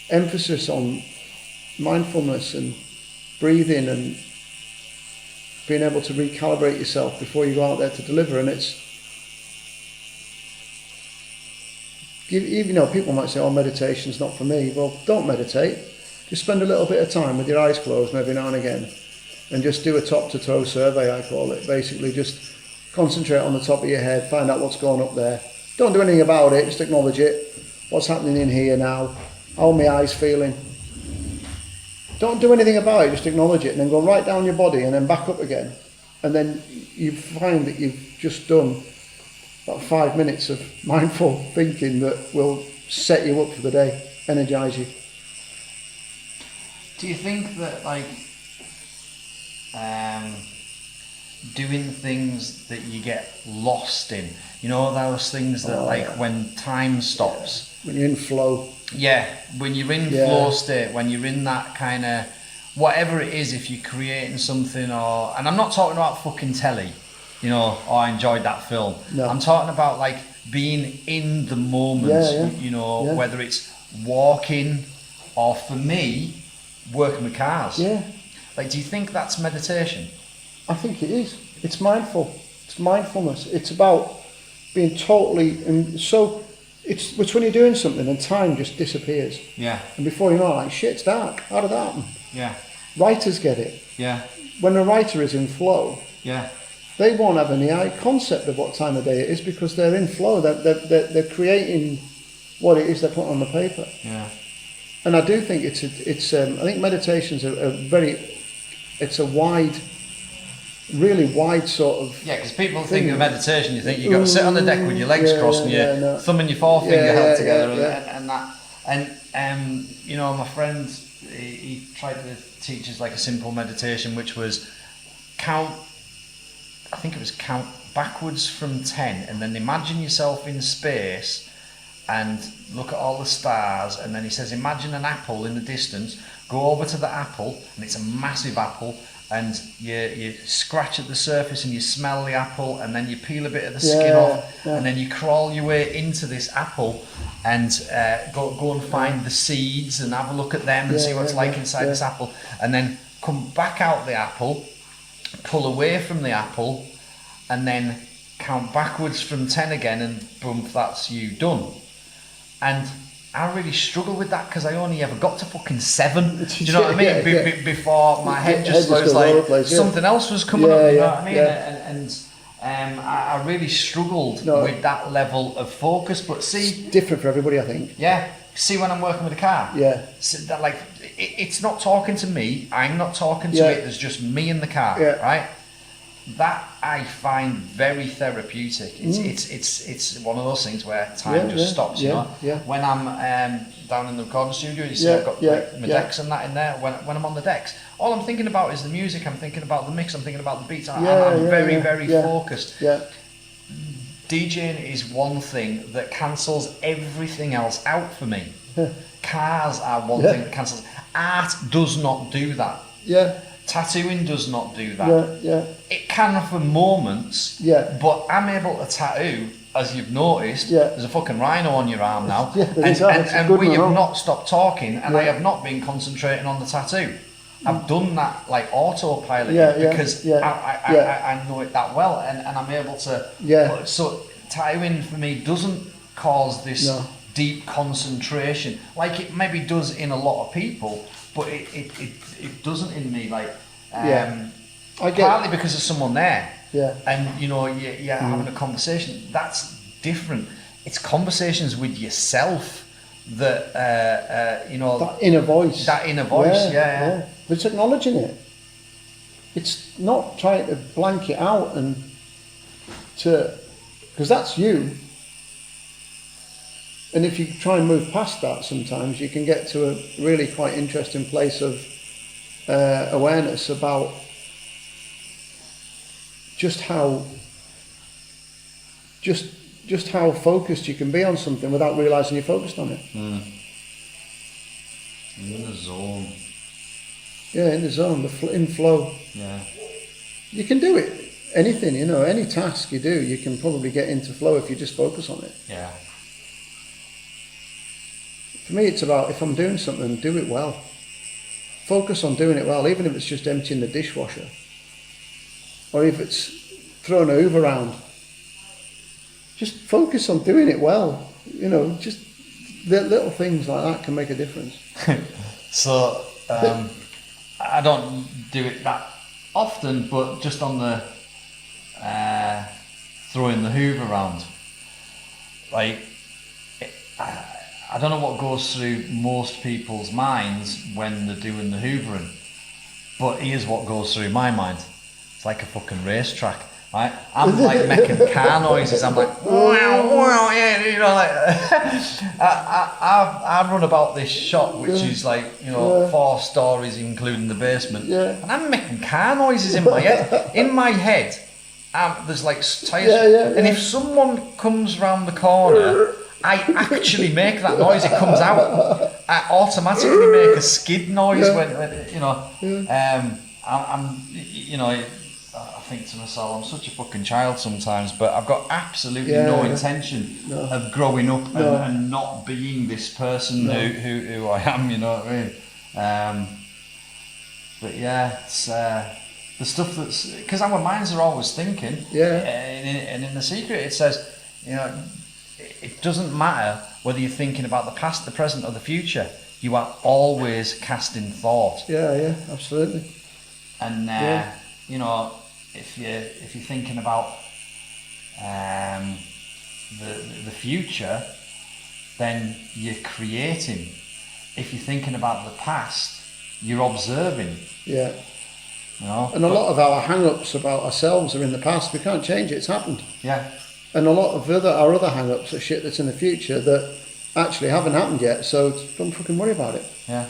emphasis on mindfulness and breathing and being able to recalibrate yourself before you go out there to deliver. And it's, you know, people might say, oh, meditation's not for me. Well, don't meditate. Just spend a little bit of time with your eyes closed every now and again and just do a top-to-toe survey, I call it. Basically, just concentrate on the top of your head, find out what's going up there. Don't do anything about it, just acknowledge it. What's happening in here now? How are my eyes feeling? Don't do anything about it, just acknowledge it, and then go right down your body and then back up again. And then you find that you've just done about 5 minutes of mindful thinking that will set you up for the day, energise you. Do you think that, like, doing things that you get lost in, you know, those things that, when time stops, when you're in flow, when you're in flow state, when you're in that kind of whatever it is, if you're creating something, and I'm not talking about fucking telly, you know, I enjoyed that film. No. I'm talking about like being in the moment, you know, whether it's walking or, for me, working with cars. Yeah. Like, do you think that's meditation? I think it is. It's mindful. It's mindfulness. It's about being totally, and so it's when you're doing something and time just disappears. Yeah. And before you know it, like, shit, it's dark. How did that happen? Yeah. Writers get it. Yeah. When a writer is in flow, they won't have any concept of what time of day it is because they're in flow. They're creating what it is they're putting on the paper. Yeah. And I do think it's I think meditation's it's a wide, really wide sort of. Yeah, because people think of meditation, you think you've got to sit on the deck with your legs crossed and your thumb and your forefinger held together and that. And you know, my friend, he tried to teach us like a simple meditation, which was count backwards from 10, and then imagine yourself in space and look at all the stars, and then he says, imagine an apple in the distance, go over to the apple, and it's a massive apple, and you scratch at the surface and you smell the apple, and then you peel a bit of the skin off, and then you crawl your way into this apple and go and find the seeds and have a look at them and see what it's like inside this apple, and then come back out the apple, pull away from the apple, and then count backwards from 10 again, and boom, that's you done. And I really struggle with that because I only ever got to fucking 7. Do you know what I mean? Before my head just was like something else was coming up. You know what I mean? I really struggled with that level of focus. But see, it's different for everybody, I think. Yeah. See, when I'm working with a car, so that, like, it's not talking to me. I'm not talking to it. There's just me in the car, right? That I find very therapeutic. It's one of those things where time just stops. You know, when I'm down in the recording studio, you see I've got like, my decks and that in there. When I'm on the decks, all I'm thinking about is the music. I'm thinking about the mix. I'm thinking about the beats. I'm very focused. Yeah. DJing is one thing that cancels everything else out for me. Cars are one thing that cancels. Art does not do that. Yeah. Tattooing does not do that. It can for moments. But I'm able to tattoo, as you've noticed. There's a fucking rhino on your arm now. And we have not stopped talking, and I have not been concentrating on the tattoo. I've done that like autopilot because I know it that well, and I'm able to. So tattooing for me doesn't cause this deep concentration like it maybe does in a lot of people, but it doesn't in me. Like partly because there's someone there, and you know you're having a conversation. That's different. It's conversations with yourself that you know, that inner voice. Yeah. But it's acknowledging it. It's not trying to blank it out and because that's you. And if you try and move past that, sometimes you can get to a really quite interesting place of awareness about just how focused you can be on something without realising you're focused on it. In the zone. Yeah, in the zone, in flow. Yeah. You can do it. Anything, you know, any task you do, you can probably get into flow if you just focus on it. Yeah. For me, it's about if I'm doing something, do it well. Focus on doing it well, even if it's just emptying the dishwasher. Or if it's throwing a hoover around. Just focus on doing it well. You know, just little things like that can make a difference. So, I don't do it that often, but just on the throwing the hoover around, like, I don't know what goes through most people's minds when they're doing the hoovering, but here's what goes through my mind. It's like a fucking racetrack, right? I'm like making car noises. I'm like, wow, yeah, you know, like I run about this shop, which is like, you know, 4 stories including the basement, and I'm making car noises in my head. In my head, there's like tires, and if someone comes round the corner, I actually make that noise. It comes out. I automatically make a skid noise when you know. I'm you know, I think to myself, I'm such a fucking child sometimes, but I've got absolutely no intention of growing up and not being this person who I am. You know what I mean? But yeah, it's the stuff that's because our minds are always thinking. And in The Secret, it says, you know, it doesn't matter whether you're thinking about the past, the present, or the future. You are always casting thought. Yeah, absolutely. And you know, if you're thinking about the future, then you're creating. If you're thinking about the past, you're observing. Yeah. You know, and a lot of our hang-ups about ourselves are in the past. We can't change it. It's happened. Yeah. And a lot of our other hang-ups are shit that's in the future that actually haven't happened yet. So don't fucking worry about it. Yeah.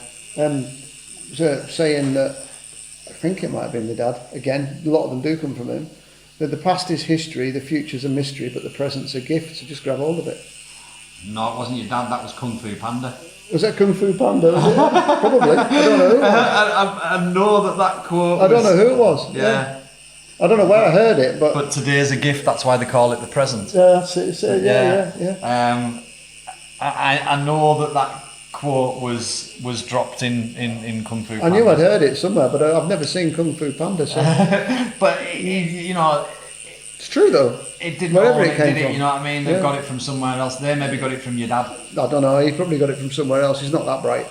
So saying that, I think it might have been my dad. Again, a lot of them do come from him. That the past is history, the future's a mystery, but the present's a gift. So just grab hold of it. No, it wasn't your dad. That was Kung Fu Panda. Was that Kung Fu Panda? Was it? Probably. I don't know who it was. I know that quote. I don't know who it was. Yeah. I don't know where I heard it, but today's a gift. That's why they call it the present. Yeah, that's it. Yeah. I know that quote was dropped in Kung Fu Panda. I knew I'd heard it somewhere, but I've never seen Kung Fu Panda. So. But you know, it's true though. It didn't. Wherever it came from. You know what I mean? They've got it from somewhere else. They maybe got it from your dad. I don't know. He probably got it from somewhere else. He's not that bright.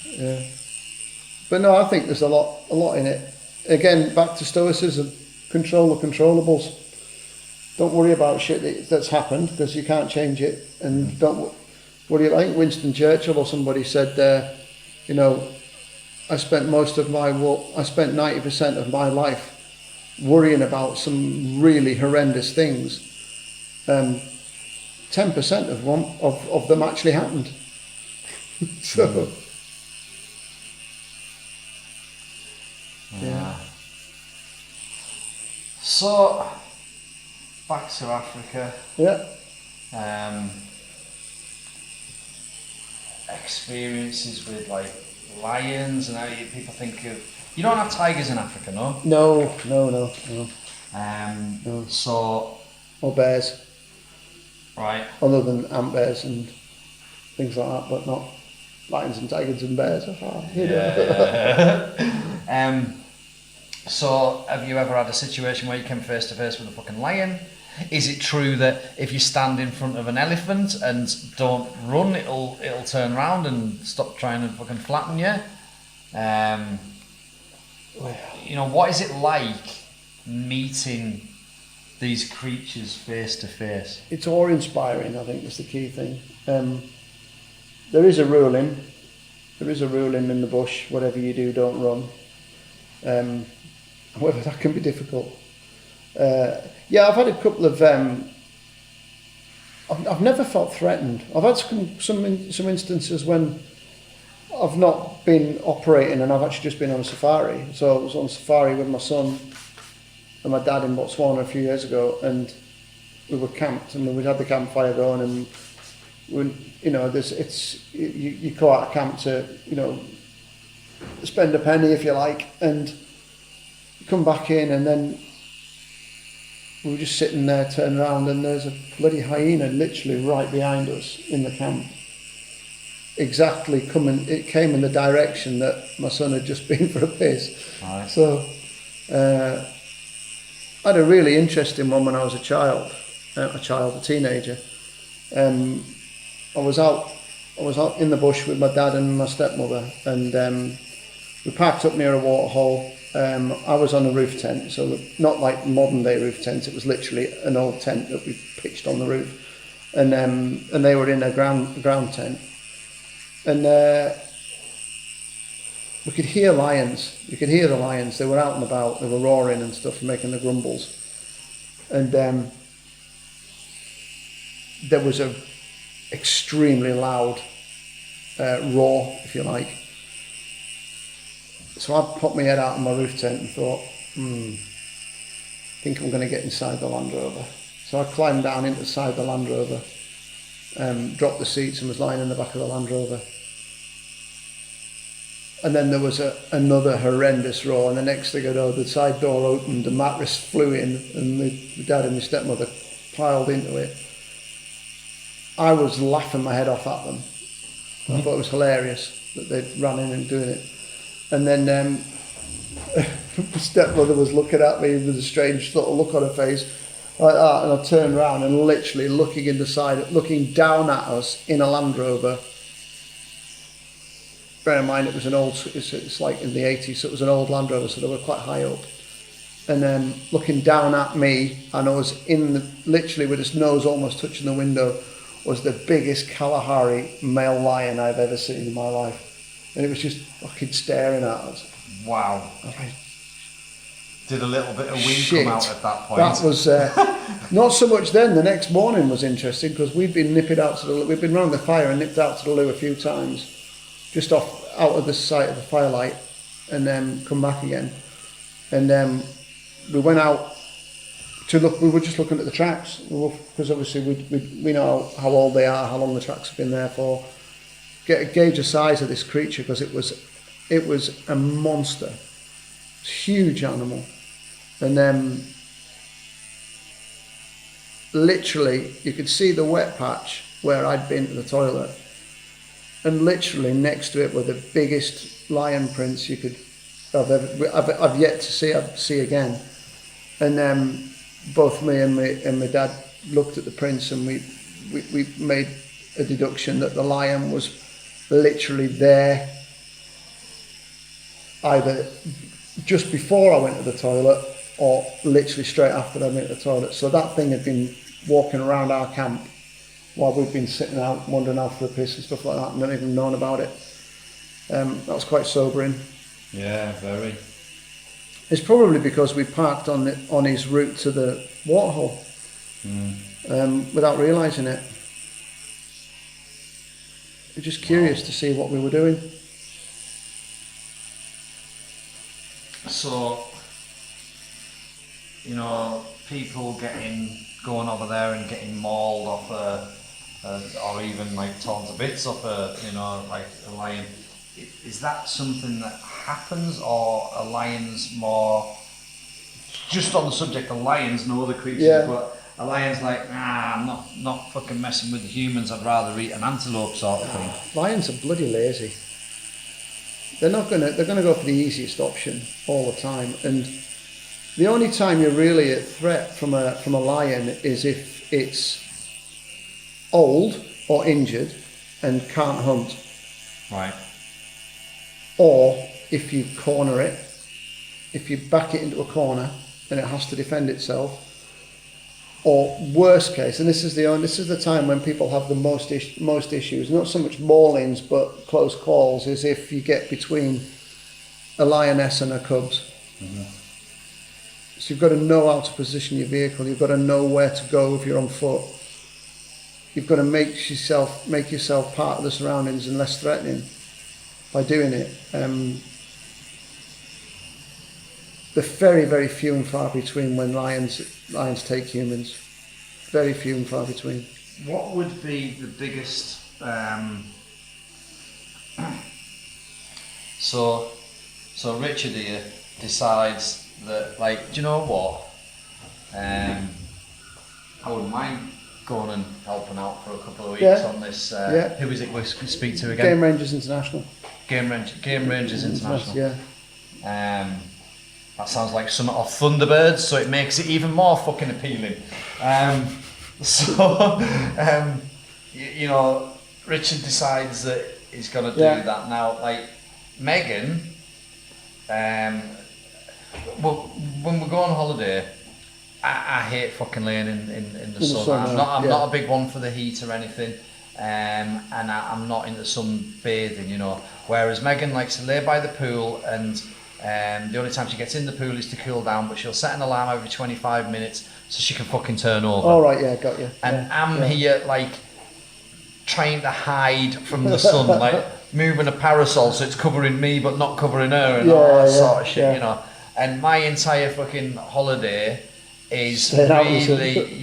Yeah. But no, I think there's a lot in it. Again, back to Stoicism. control the controllables. Don't worry about shit that's happened because you can't change it, and don't worry. I think Winston Churchill or somebody said, you know, I spent 90% of my life worrying about some really horrendous things. 10% of them actually happened. So, yeah. So, back to Africa. Yeah. Experiences with like lions and how people think of. You don't have tigers in Africa, no? No. So. Or bears. Right. Other than ant bears and things like that, but not lions and tigers and bears. So, have you ever had a situation where you came face to face with a fucking lion? Is it true that if you stand in front of an elephant and don't run, it'll turn around and stop trying to fucking flatten you? You know, what is it like meeting these creatures face to face? It's awe-inspiring, I think, is the key thing. There is a ruling in the bush, whatever you do, don't run. However, that can be difficult. Yeah, I've had a couple of. I've never felt threatened. I've had some instances when I've not been operating and I've actually just been on a safari. So I was on safari with my son and my dad in Botswana a few years ago, and we were camped and we'd had the campfire going, and you go out of camp to, you know, spend a penny if you like, and you come back in, and then we were just sitting there, turning around, and there's a bloody hyena literally right behind us in the camp. It came in the direction that my son had just been for a piss. Right. So I had a really interesting one when I was a teenager. I was out in the bush with my dad and my stepmother, and we parked up near a waterhole. I was on a roof tent, so not like modern day roof tents. It was literally an old tent that we pitched on the roof, and they were in a ground tent, and we could hear lions. You could hear the lions. They were out and about. They were roaring and stuff, making the grumbles, and there was a extremely loud roar, if you like. So I popped my head out of my roof tent and thought, I think I'm going to get inside the Land Rover. So I climbed down inside the Land Rover, dropped the seats, and was lying in the back of the Land Rover. And then there was another horrendous roar, and the next thing I know, the side door opened, the mattress flew in, and my dad and my stepmother piled into it. I was laughing my head off at them. I thought it was hilarious that they ran in and doing it. And then my stepmother was looking at me with a strange sort of look on her face, like that, and I turned around and literally looking down at us in a Land Rover. Bear in mind, it's like in the 80s, so it was an old Land Rover, so they were quite high up. And then looking down at me, and I was literally with his nose almost touching the window, was the biggest Kalahari male lion I've ever seen in my life. And it was just fucking staring at us. Wow. Did a little bit of wind come out at that point? That was not so much then. The next morning was interesting because we'd been round the fire and nipped out to the loo a few times, just out of the sight of the firelight, and then come back again. And we went out to look. We were just looking at the tracks because obviously we know how old they are, how long the tracks have been there for. Gauge the size of this creature, because it was a monster, huge animal, and then literally you could see the wet patch where I'd been to the toilet, and literally next to it were the biggest lion prints I've yet to see again. And then both me and my dad looked at the prints, and we made a deduction that the lion was literally there either just before I went to the toilet or literally straight after they went to the toilet. So that thing had been walking around our camp while we've been sitting out, wandering out for a piss and stuff like that, and not even known about it. That was quite sobering. Yeah, very. It's probably because we parked on his route to the waterhole without realising it. We're just curious to see what we were doing. So, you know, people going over there and getting mauled off or even like torn to bits off like a lion. Is that something that happens, or are lions more, just on the subject of lions, no other creatures, but a lion's like, I'm not fucking messing with the humans, I'd rather eat an antelope sort of thing. Lions are bloody lazy. They're gonna go for the easiest option all the time, and the only time you're really at threat from a lion is if it's old or injured and can't hunt. Right. Or if you corner it, if you back it into a corner and it has to defend itself. Or worst case, and this is the time when people have the most issues, not so much maulings but close calls, is if you get between a lioness and her cubs. Mm-hmm. So you've got to know how to position your vehicle, you've got to know where to go if you're on foot. You've got to make yourself part of the surroundings and less threatening by doing it. They're very, very few and far between when lions take humans. Very few and far between. What would be the biggest... So Richard here decides that, like, do you know what? I wouldn't mind going and helping out for a couple of weeks on this. Who is it we speak to again? Game Rangers International. Game Rangers International. Yeah. That sounds like some of Thunderbirds, so it makes it even more fucking appealing. Richard decides that he's going to do that now. Like Megan, well, when we go on holiday, I hate fucking laying in the sun. I'm not a big one for the heat or anything, and I'm not into sunbathing, you know. Whereas Megan likes to lay by the pool, and the only time she gets in the pool is to cool down, but she'll set an alarm every 25 minutes so she can fucking turn over. Oh, right, yeah, got you. And I'm here, like, trying to hide from the sun, like, moving a parasol so it's covering me but not covering her and all that sort of shit, you know. And my entire fucking holiday is really,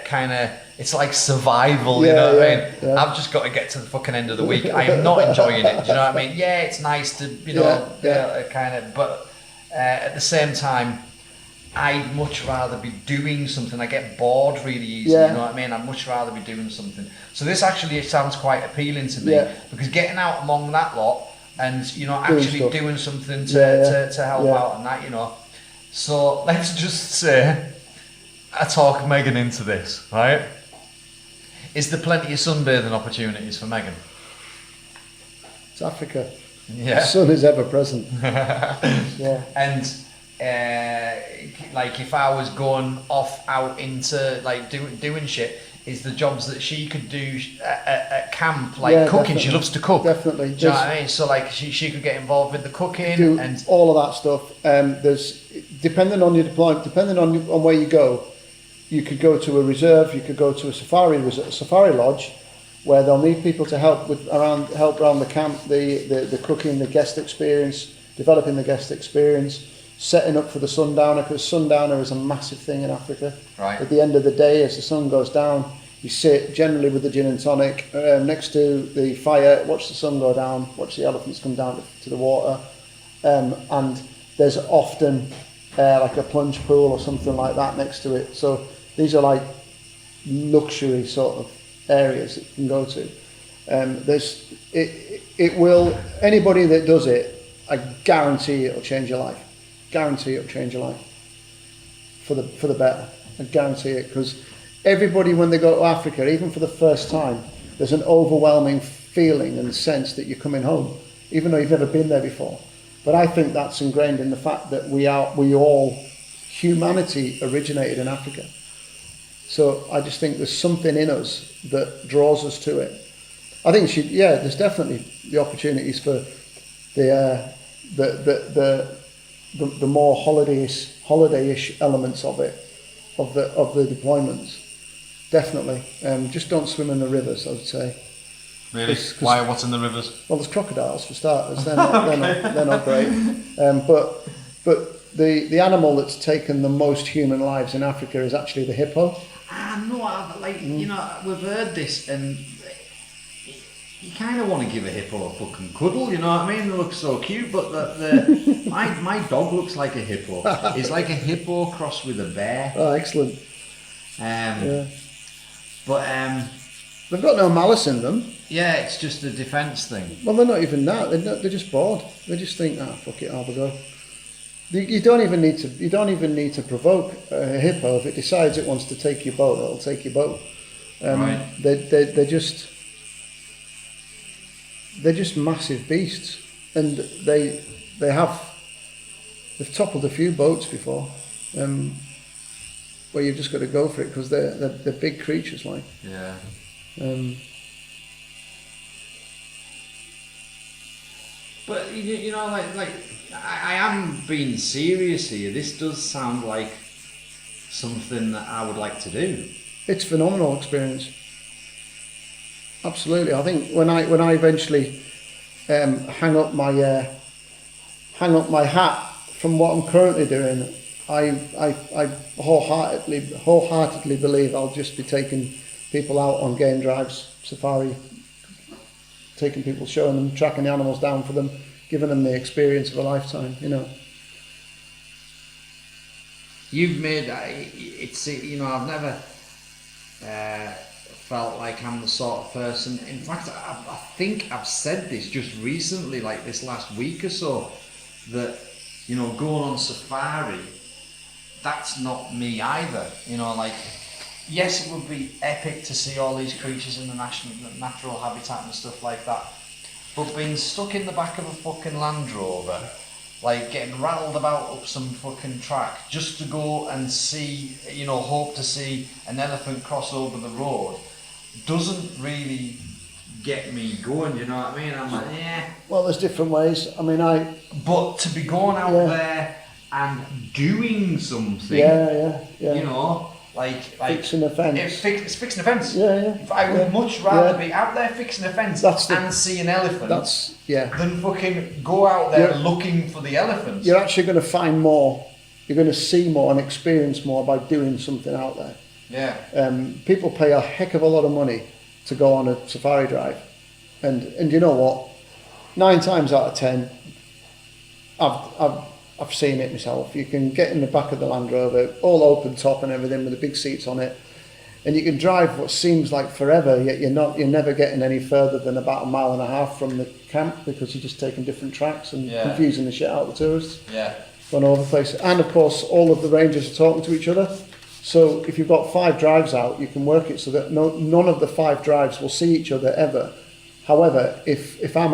kind of, it's like survival, you know what I mean? Yeah. I've just got to get to the fucking end of the week. I am not enjoying it, do you know what I mean? Yeah, it's nice to, kind of, but at the same time, I'd much rather be doing something. I get bored really easy, you know what I mean? I'd much rather be doing something. So this actually sounds quite appealing to me, because getting out among that lot and, you know, actually doing something to help out and that, you know. So let's just say I talk Megan into this, right? Is there plenty of sunbathing opportunities for Megan? It's Africa. Yeah. The sun is ever present. And like if I was going off out into like doing shit, is the jobs that she could do at camp, like cooking? Definitely. She loves to cook. Definitely. Do you know what I mean? So like she could get involved with the cooking and all of that stuff. There's depending on your deployment, depending on where you go. You could go to a reserve, you could go to a safari lodge, where they'll need people to help around the camp, the cooking, the guest experience, developing the guest experience, setting up for the sundowner, because sundowner is a massive thing in Africa. Right. At the end of the day, as the sun goes down, you sit generally with the gin and tonic next to the fire, watch the sun go down, watch the elephants come down to the water, and there's often like a plunge pool or something like that next to it. So these are like luxury sort of areas that you can go to. It will, anybody that does it, I guarantee it'll change your life. Guarantee it'll change your life for the better. I guarantee it, because everybody, when they go to Africa, even for the first time, there's an overwhelming feeling and sense that you're coming home, even though you've never been there before. But I think that's ingrained in the fact that we all humanity originated in Africa. So I just think there's something in us that draws us to it. I think there's definitely the opportunities for the more holiday-ish elements of it, of the deployments. Definitely. Just don't swim in the rivers, I would say. Really? Why? What's in the rivers? Well, there's crocodiles for starters. They're not great. But the animal that's taken the most human lives in Africa is actually the hippo. You know, we've heard this, and you kind of want to give a hippo a fucking cuddle. You know what I mean? They look so cute, but my dog looks like a hippo. It's like a hippo crossed with a bear. Oh, excellent. But they've got no malice in them. Yeah, it's just a defence thing. Well, they're not even that. They're just bored. They just think, fuck it, I'll go. You don't even need to provoke a hippo. If it decides it wants to take your boat, it'll take your boat. Right. They're just massive beasts, and they've toppled a few boats before, where you've just got to go for it because they're big creatures, like. Yeah. But you know, like I am being serious here. This does sound like something that I would like to do. It's a phenomenal experience. Absolutely. I think when I eventually hang up my hat from what I'm currently doing, I wholeheartedly believe I'll just be taking people out on game drives, safari, taking people, showing them, tracking the animals down for them, giving them the experience of a lifetime, you know. You've made I've never felt like I'm the sort of person. In fact, I think I've said this just recently, like this last week or so, that going on safari, that's not me either. Like, yes, it would be epic to see all these creatures in the natural habitat and stuff like that, but being stuck in the back of a fucking Land Rover, like getting rattled about up some fucking track just to go and see, hope to see an elephant cross over the road, doesn't really get me going, you know what I mean? I'm like, yeah. Well, there's different ways. I mean, But to be going out there and doing something, like fixing a fence. Fixing a fence. Yeah. I would much rather be out there fixing a fence and see an elephant than fucking go out there looking for the elephants. You're actually going to find more. You're going to see more and experience more by doing something out there. Yeah. People pay a heck of a lot of money to go on a safari drive, and you know what? 9 times out of 10, I've seen it myself. You can get in the back of the Land Rover, all open top and everything, with the big seats on it, and you can drive what seems like forever. Yet you're never getting any further than about 1.5 miles from the camp, because you're just taking different tracks and confusing the shit out of the tourists. Yeah. Going all over the place, and of course, all of the rangers are talking to each other. So if you've got 5 drives out, you can work it so that none of the 5 drives will see each other ever. However, if I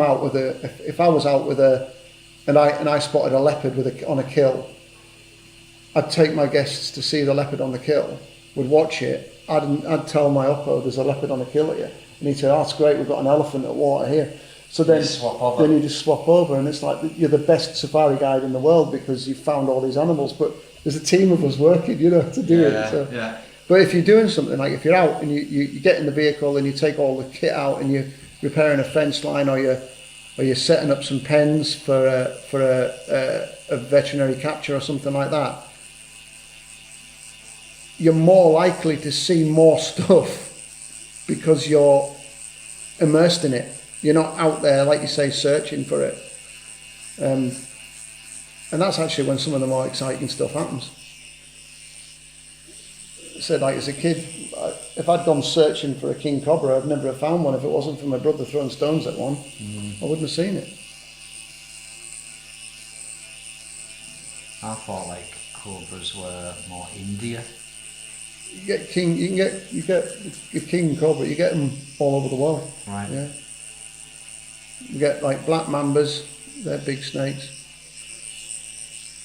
was out with and I spotted a leopard on a kill, I'd take my guests to see the leopard on the kill, would watch it, I'd tell my oppo there's a leopard on a kill here, and he'd say, oh, that's great, we've got an elephant at water here. So then you just swap over, and it's like you're the best safari guide in the world because you've found all these animals, but there's a team of us working, to do it. So. Yeah. But if you're doing something, like if you're out and you get in the vehicle and you take all the kit out and you're repairing a fence line, or you're setting up some pens for a veterinary capture or something like that, you're more likely to see more stuff because you're immersed in it. You're not out there, like you say, searching for it. And that's actually when some of the more exciting stuff happens. I said, like as a kid, if I'd gone searching for a king cobra, I'd never have found one if it wasn't for my brother throwing stones at one. I wouldn't have seen it. I thought like cobras were more India. You get your king cobra. You get them all over the world. Right. Yeah. You get like black mambas. They're big snakes.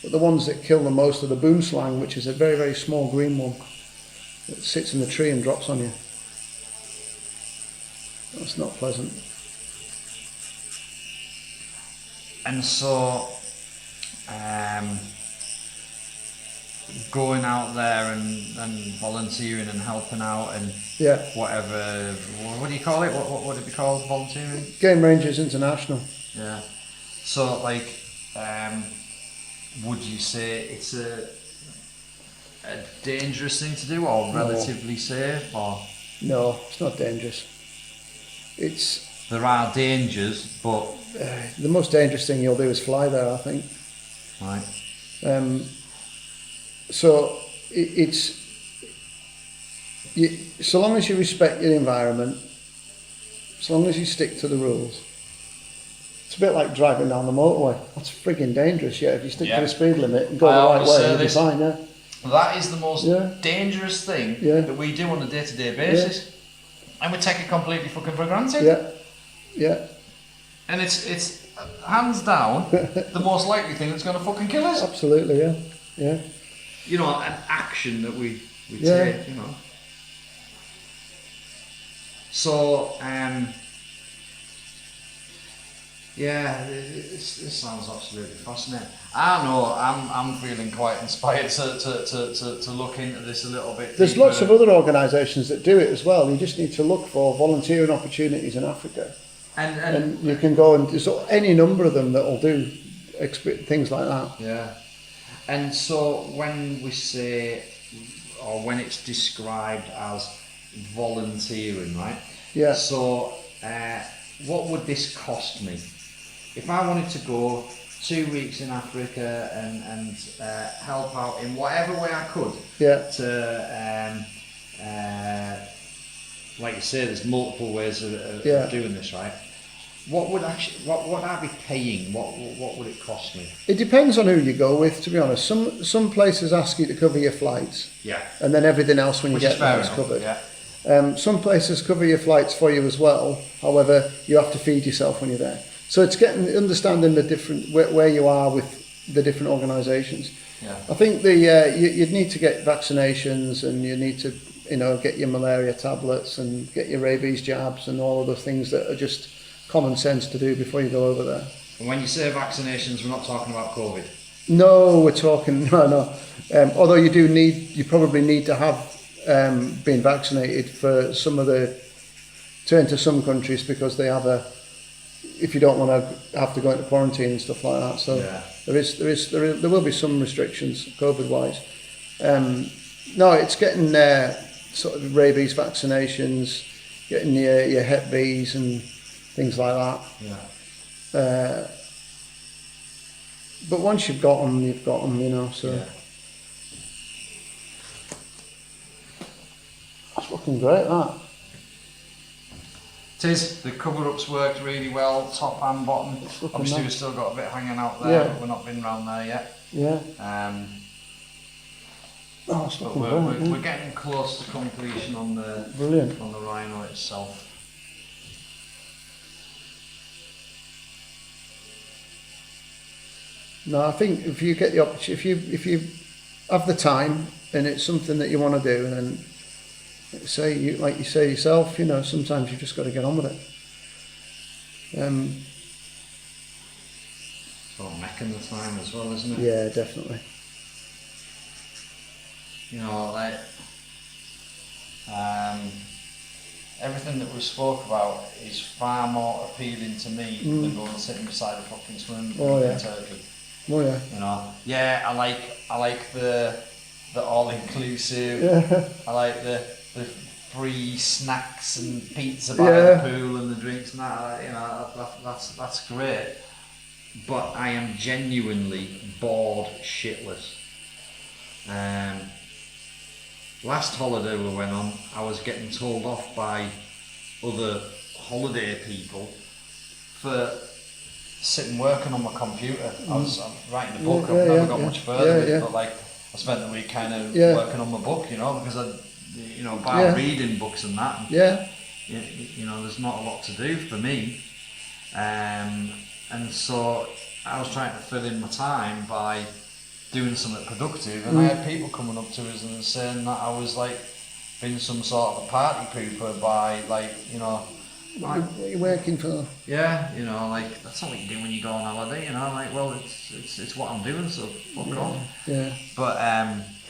But the ones that kill the most are the boomslang, which is a very, very small green one that sits in the tree and drops on you. That's not pleasant. And so, going out there and volunteering and helping out and whatever, what do you call it? What would it be called? Volunteering? Game Rangers International. Yeah. So, like, would you say it's a dangerous thing to do, or relatively safe, or? No, it's not dangerous. There are dangers, but the most dangerous thing you'll do is fly there, I think. Right. So so long as you respect your environment, so long as you stick to the rules. It's a bit like driving down the motorway. That's frigging dangerous. Yeah, if you stick to the speed limit and go the right way, you'll be fine. Yeah. That is the most dangerous thing that we do on a day-to-day basis, and we take it completely fucking for granted. Yeah. Yeah. And it's hands down the most likely thing that's going to fucking kill us. Absolutely. Yeah. Yeah. You know, an action that we take. You know. So this sounds absolutely fascinating. I know I'm feeling quite inspired to look into this a little bit. There's lots of other organisations that do it as well. You just need to look for volunteering opportunities in Africa, and you can go and there's any number of them that will do things like that. Yeah, and so when we say, or when it's described as volunteering, right? Yeah. So what would this cost me? If I wanted to go 2 weeks in Africa and help out in whatever way I could to, like you say, there's multiple ways of doing this, right? What would I be paying? What would it cost me? It depends on who you go with, to be honest. Some places ask you to cover your flights. Yeah. And then everything else when you get there is covered. Yeah. Some places cover your flights for you as well. However, you have to feed yourself when you're there. So it's understanding the different where you are with the different organisations. Yeah. I think you'd need to get vaccinations, and you need to get your malaria tablets and get your rabies jabs and all of those things that are just common sense to do before you go over there. And when you say vaccinations, we're not talking about COVID. No, we're talking no. Although you probably need to have been vaccinated for to enter some countries, because they have if you don't want to have to go into quarantine and stuff like that. So there will be some restrictions COVID wise. No, it's getting sort of rabies vaccinations, getting your Hep B's and things like that. Yeah. But once you've got them, you've got them, so. Yeah. That's looking great, that. It is. The cover-ups worked really well, top and bottom. Obviously, nice. We've still got a bit hanging out there, but we're not been round there yet. Yeah. But we're getting close to completion on the Rhino itself. No, I think if you get the opportunity, if you have the time and it's something that you want to do, and then like you say yourself, sometimes you've just got to get on with it. It's all making the time as well, isn't it? Yeah, definitely. Like everything that we spoke about is far more appealing to me than going and sitting beside a fucking swimming pool in Turkey. Oh yeah. I like the all-inclusive. Yeah. I like the free snacks and pizza by the pool and the drinks and that. That's great. But I am genuinely bored shitless. Last holiday we went on, I was getting told off by other holiday people for sitting working on my computer. I was writing a book. I've never got much further with it, but like I spent the week kind of working on my book, because by reading books and that. There's not a lot to do for me, and so I was trying to fill in my time by doing something productive, and I had people coming up to us and saying that I was like being some sort of a party pooper by like, you know, like, what are you working for? yeah, you know, like that's not what you do when you go on holiday, you know, like, well, it's what I'm doing, so fuck off. Yeah. But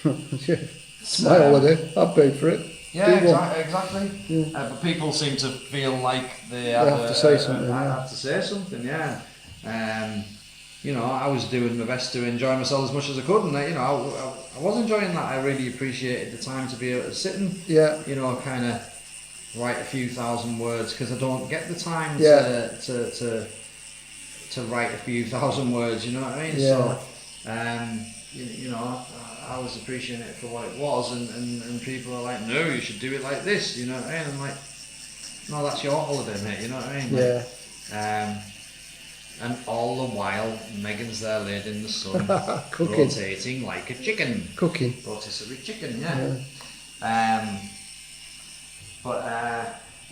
it's my holiday. I paid for it. Yeah, exactly. Yeah. But people seem to feel like they have to say something. I have to say something, yeah. You know, I was doing my best to enjoy myself as much as I could, and you know, I was enjoying that. I really appreciated the time to be able to sit and, you know, kind of write a few thousand words, because I don't get the time to write a few thousand words. You know what I mean? Yeah. So, you know, I was appreciating it for what it was, and people are like, no, you should do it like this. You know what I mean? I'm like, no, that's your holiday, mate. You know what I mean? Like, Yeah. And all the while, Megan's there laid in the sun, Cooking. rotating like a chicken. Cooking. Rotisserie chicken, yeah. But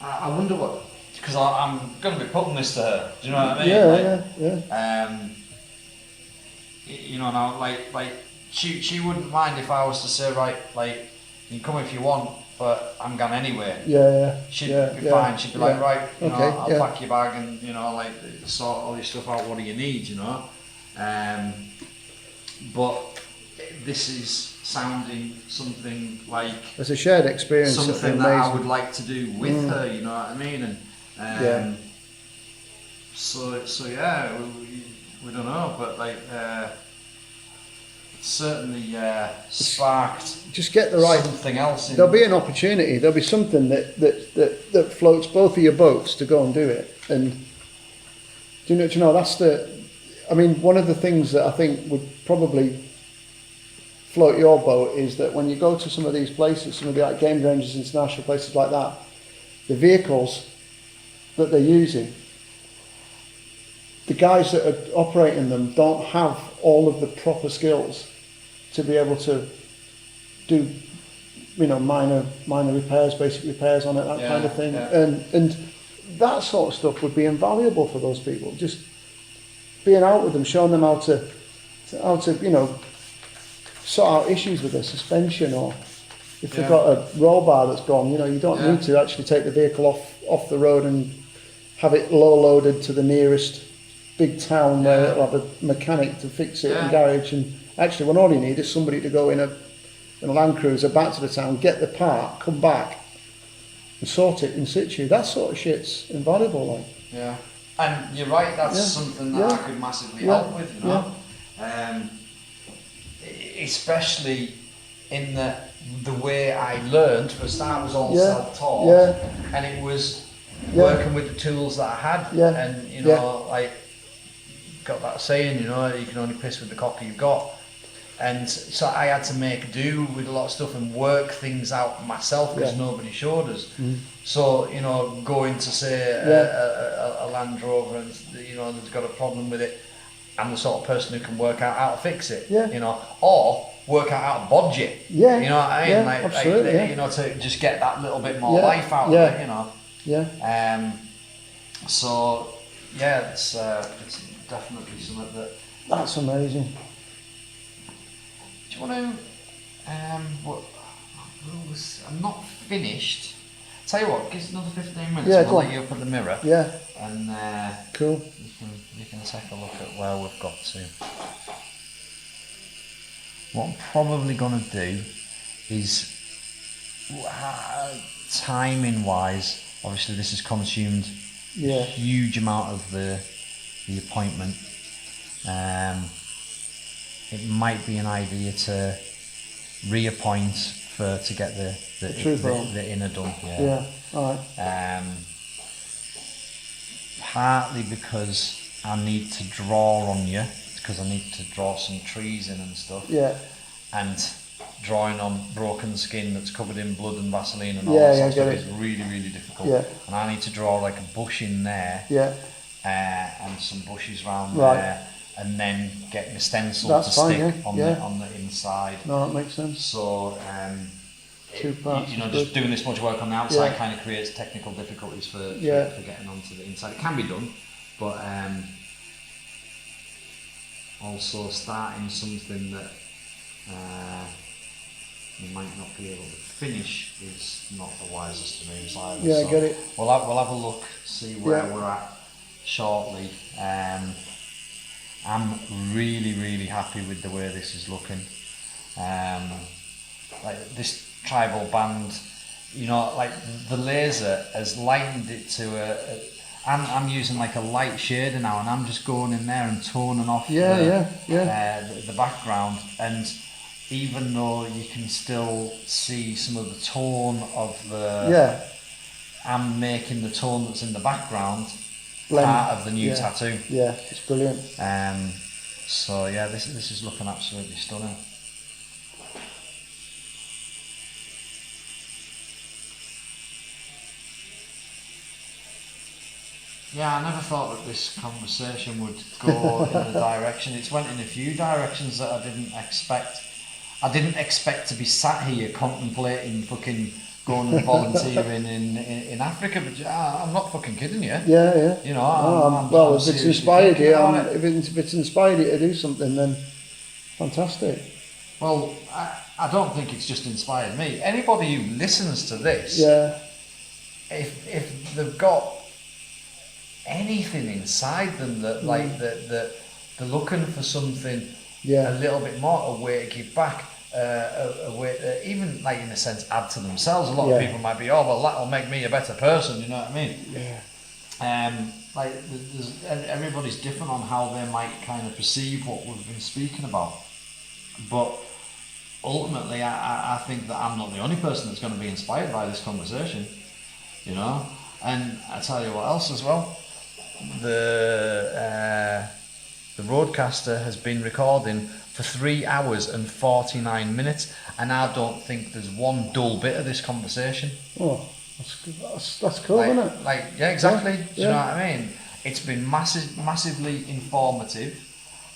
I wonder what, because I'm going to be putting this to her. Do you know what I mean? Yeah. You know, now like she wouldn't mind if I was to say, right, like, you can come if you want, but I'm gone anyway. She'd be fine. She'd be like, right, you know, I'll pack your bag and, you know, like, sort all your stuff out. What do you need, you know? But this is sounding something like it's a shared experience. Something that I would like to do with her. You know what I mean? And so yeah, we don't know, but like. Certainly sparked. Just get the right something else. There'll be an opportunity. There'll be something that floats both of your boats to go and do it. And do you know that's the. I mean, one of the things that I think would probably float your boat is that when you go to some of these places, some of the like game ranges, international places like that, the vehicles that they're using, the guys that are operating them don't have all of the proper skills to be able to do, you know, minor repairs, basic repairs on it, that kind of thing. And that sort of stuff would be invaluable for those people. Just being out with them, showing them how to you know, sort out issues with their suspension, or if they've got a roll bar that's gone, you know, you don't need to actually take the vehicle off the road and have it low loaded to the nearest big town where it'll have a mechanic to fix it in garage, and actually when all you need is somebody to go in a Land Cruiser back to the town, get the part, come back and sort it in situ. That sort of shit's invaluable, like. Yeah. And you're right, that's something that I could massively help with, you know. Especially in the way I learned, for a start, was all self-taught, and it was working with the tools that I had, and you know, like, got that saying, you know, you can only piss with the cocker you've got, and so I had to make do with a lot of stuff and work things out myself, because nobody showed us. So, you know, going to say a Land Rover, and you know, there's got a problem with it, I'm the sort of person who can work out how to fix it, you know, or work out how to bodge it, you know what I mean, like you know, to just get that little bit more life out of it, you know. So yeah, it's definitely something that's amazing. Do you want to I'm not finished. Tell you what, give us another 15 minutes, and we'll let you up at the mirror, and cool, you can take a look at where we've got to. What I'm probably going to do is, timing wise, obviously this has consumed a huge amount of the appointment. It might be an idea to reappoint to get the inner done. Alright. Partly because I need to draw on you, because I need to draw some trees in and stuff. And drawing on broken skin that's covered in blood and Vaseline and all that sort of stuff is really, really difficult. And I need to draw like a bush in there. And some bushes round there, and then get the stencil to stick on the inside. No, that makes sense. So, Two parts, you know, just doing this much work on the outside kind of creates technical difficulties for getting onto the inside. It can be done, but also starting something that you might not be able to finish is not the wisest moves either. Yeah, so I get it. We'll have a look, see where we're at shortly. I'm really happy with the way this is looking. Like this tribal band, you know, like the laser has lightened it to I'm using like a light shader now, and I'm just going in there and toning off the background, and even though you can still see some of the tone of the I'm making the tone that's in the background part of the new tattoo. Yeah, it's brilliant. So yeah, this is looking absolutely stunning. Yeah, I never thought that this conversation would go in the direction. It's went in a few directions that I didn't expect. I didn't expect to be sat here contemplating fucking going and volunteering in Africa, but I'm not fucking kidding you. Yeah. You know, well, if it's inspired you, if it's inspired you to do something, then fantastic. Well, I don't think it's just inspired me. Anybody who listens to this, if they've got anything inside them that that they're looking for something a little bit more, a way to give back, a way even like in a sense add to themselves. A lot of people might be, oh well, that'll make me a better person, you know what I mean? Like everybody's different on how they might kind of perceive what we've been speaking about, but ultimately I think that I'm not the only person that's going to be inspired by this conversation, you know. And I tell you what else as well, the roadcaster has been recording for 3 hours and 49 minutes, and I don't think there's one dull bit of this conversation. Oh, that's cool, isn't it? Like, yeah, exactly. Do you know what I mean? It's been massively informative,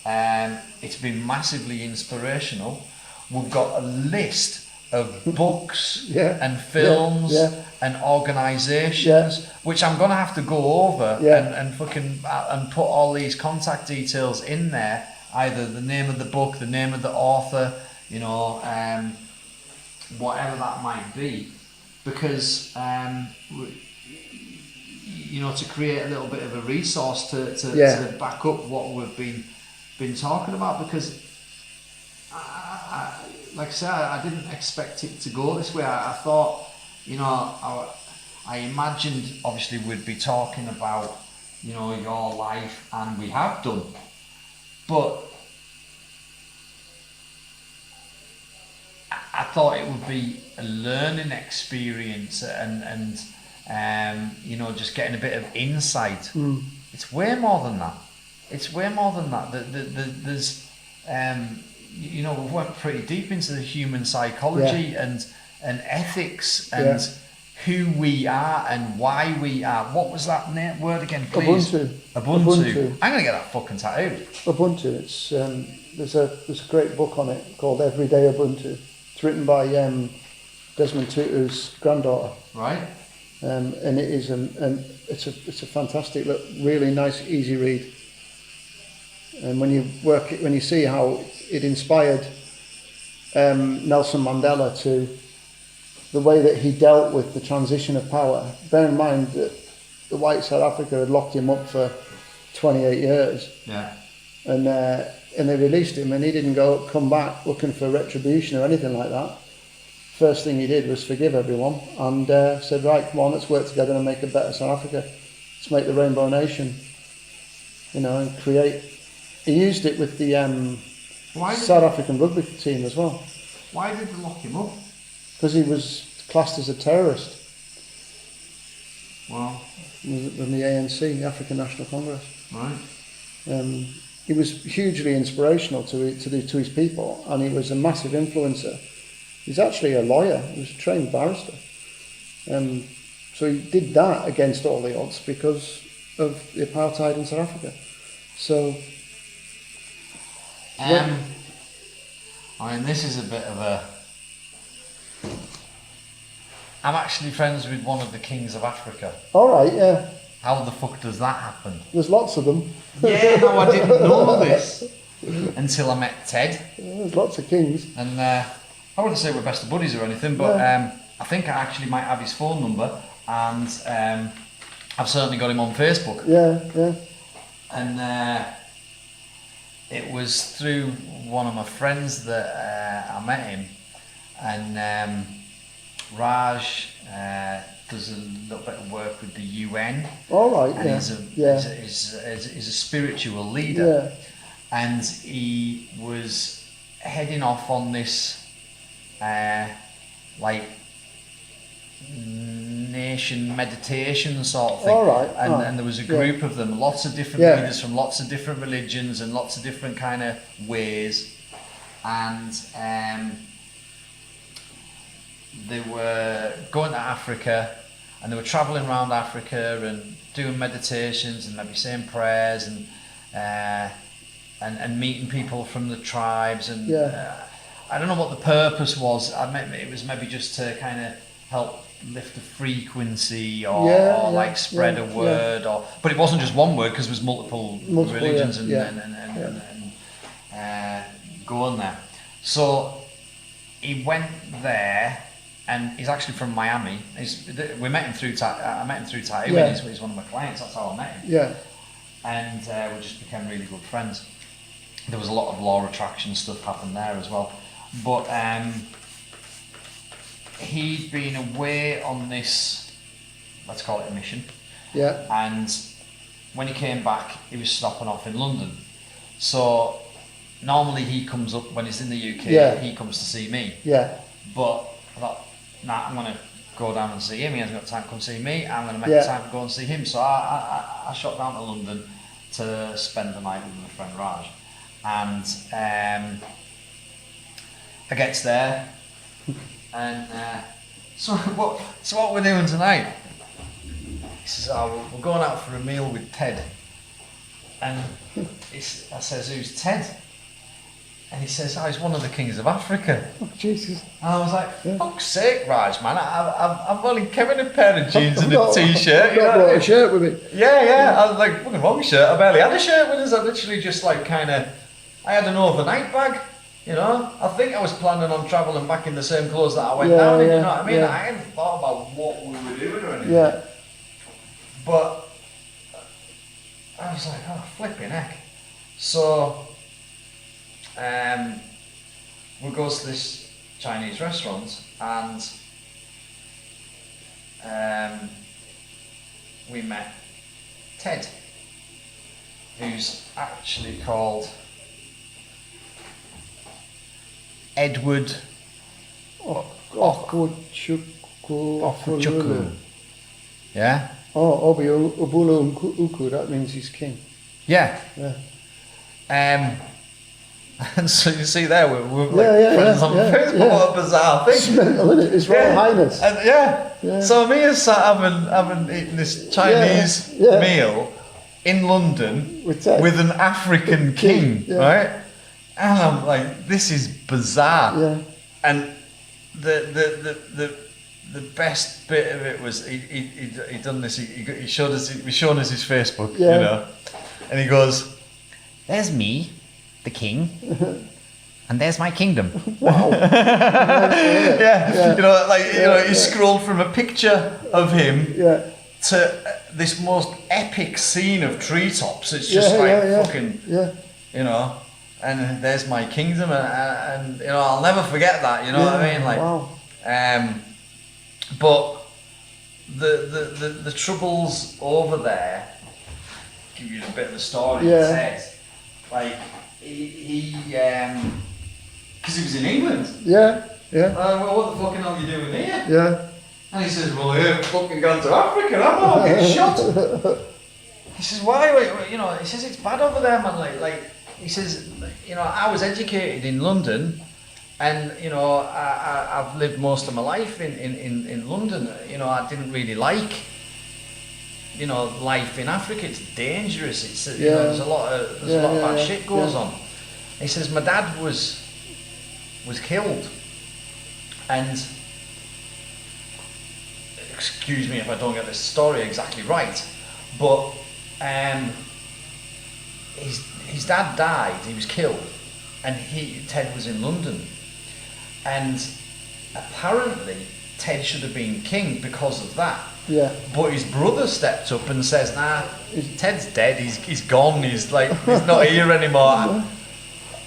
it's been massively inspirational. We've got a list of books and films and organisations, which I'm gonna have to go over and fucking and put all these contact details in there, either the name of the book, the name of the author, you know, whatever that might be, because you know, to create a little bit of a resource to back up what we've been talking about, because like I said, I didn't expect it to go this way. I thought, you know, I imagined obviously we'd be talking about, you know, your life, and we have done, but I thought it would be a learning experience and you know, just getting a bit of insight. It's way more than that. It's way more than that. There's you know, we've went pretty deep into the human psychology and ethics and who we are and why we are. What was that word again, please? Ubuntu. I'm gonna get that fucking tattooed. Ubuntu. It's there's a great book on it called Everyday Ubuntu. It's written by Desmond Tutu's granddaughter. Right. And it is it's a fantastic, really nice, easy read. And when you see how it inspired Nelson Mandela to the way that he dealt with the transition of power. Bear in mind that the white South Africa had locked him up for 28 years. Yeah. And they released him, and he didn't come back looking for retribution or anything like that. First thing he did was forgive everyone and said, right, come on, let's work together and make a better South Africa. Let's make the Rainbow Nation, you know, and create. He used it with the South African rugby team as well. Why did they lock him up? Because he was classed as a terrorist. Wow. From the ANC, the African National Congress. Right. He was hugely inspirational to his people, and he was a massive influencer. He's actually a lawyer. He was a trained barrister. So he did that against all the odds because of the apartheid in South Africa. So. I mean, this is a bit of a. I'm actually friends with one of the kings of Africa. All right, yeah. How the fuck does that happen? There's lots of them. Yeah, no, I didn't know this. until I met Ted. There's lots of kings. And I wouldn't say we're best of buddies or anything, but I think I actually might have his phone number, and I've certainly got him on Facebook. Yeah. And it was through one of my friends that I met him, and Raj does a little bit of work with the UN. All right. And he's a spiritual leader, and he was heading off on this like nation meditation sort of thing. All right. And there was a group of them, lots of different leaders from lots of different religions and lots of different kind of ways, and they were going to Africa, and they were travelling around Africa and doing meditations and maybe saying prayers and meeting people from the tribes, and I don't know what the purpose was. It was maybe just to kind of help lift the freend or like spread a word, but it wasn't just one word, because there was multiple religions and going there. So he went there, and he's actually from Miami. I met him through Taiwan. He's one of my clients. That's how I met him. Yeah. And we just became really good friends. There was a lot of law of attraction stuff happened there as well. But he'd been away on this, let's call it a mission. Yeah. And when he came back, he was stopping off in London. So normally he comes up when he's in the UK. He comes to see me. Yeah. But I thought, nah, I'm gonna go down and see him. He hasn't got time to come see me. I'm gonna make time to go and see him. So I shot down to London to spend the night with my friend Raj, and I gets there, and so what we're doing tonight? He says, oh, we're going out for a meal with Ted. And I says, who's Ted? And he says, oh, he's one of the kings of Africa. Oh, Jesus. And I was like, fuck's sake, Raj, man, I've only carried a pair of jeans and a t-shirt. I've not brought a shirt with me. Yeah, I was like, fucking wrong shirt. I barely had a shirt with us. I literally just like I had an overnight bag, you know. I think I was planning on travelling back in the same clothes that I went down in, you know what I mean? I hadn't thought about what we were doing or anything. Yeah. But I was like, oh, flipping heck. So we go to this Chinese restaurant, and we met Ted, who's actually called Edward Okuchukwu. Yeah? Oh, Obi Ubulu Uku, that means he's king. Yeah. Yeah. And so you see there, we're like friends on Facebook. What a bizarre thing. It's mental, isn't it? His Royal Highness. And so me and sat having eaten this Chinese meal in London with an African king, right? And I'm like, this is bizarre. Yeah. And the best bit of it was he done this. He showed us his Facebook, you know, and he goes, "There's me, the king, and there's my kingdom." Wow. You know, like he scrolled from a picture of him to this most epic scene of treetops. It's just fucking, you know. And there's my kingdom, and you know, I'll never forget that. You know what I mean? Like, but the troubles over there. Give you a bit of a story. Ted, like he because he was in England. Well, what the fucking hell are you doing here? Yeah. And he says, well, I've fucking gone to Africa. I'm not getting shot. He says, why? You know, he says it's bad over there, man. Like. He says, you know, I was educated in London, and you know, I've lived most of my life in London. You know, I didn't really like, you know, life in Africa. It's dangerous. It's you know, there's a lot of bad shit goes on. He says my dad was killed, and excuse me if I don't get this story exactly right, but his dad died. He was killed, and Ted was in London, and apparently Ted should have been king because of that. Yeah. But his brother stepped up and says, "Nah, Ted's dead. He's gone. He's not here anymore.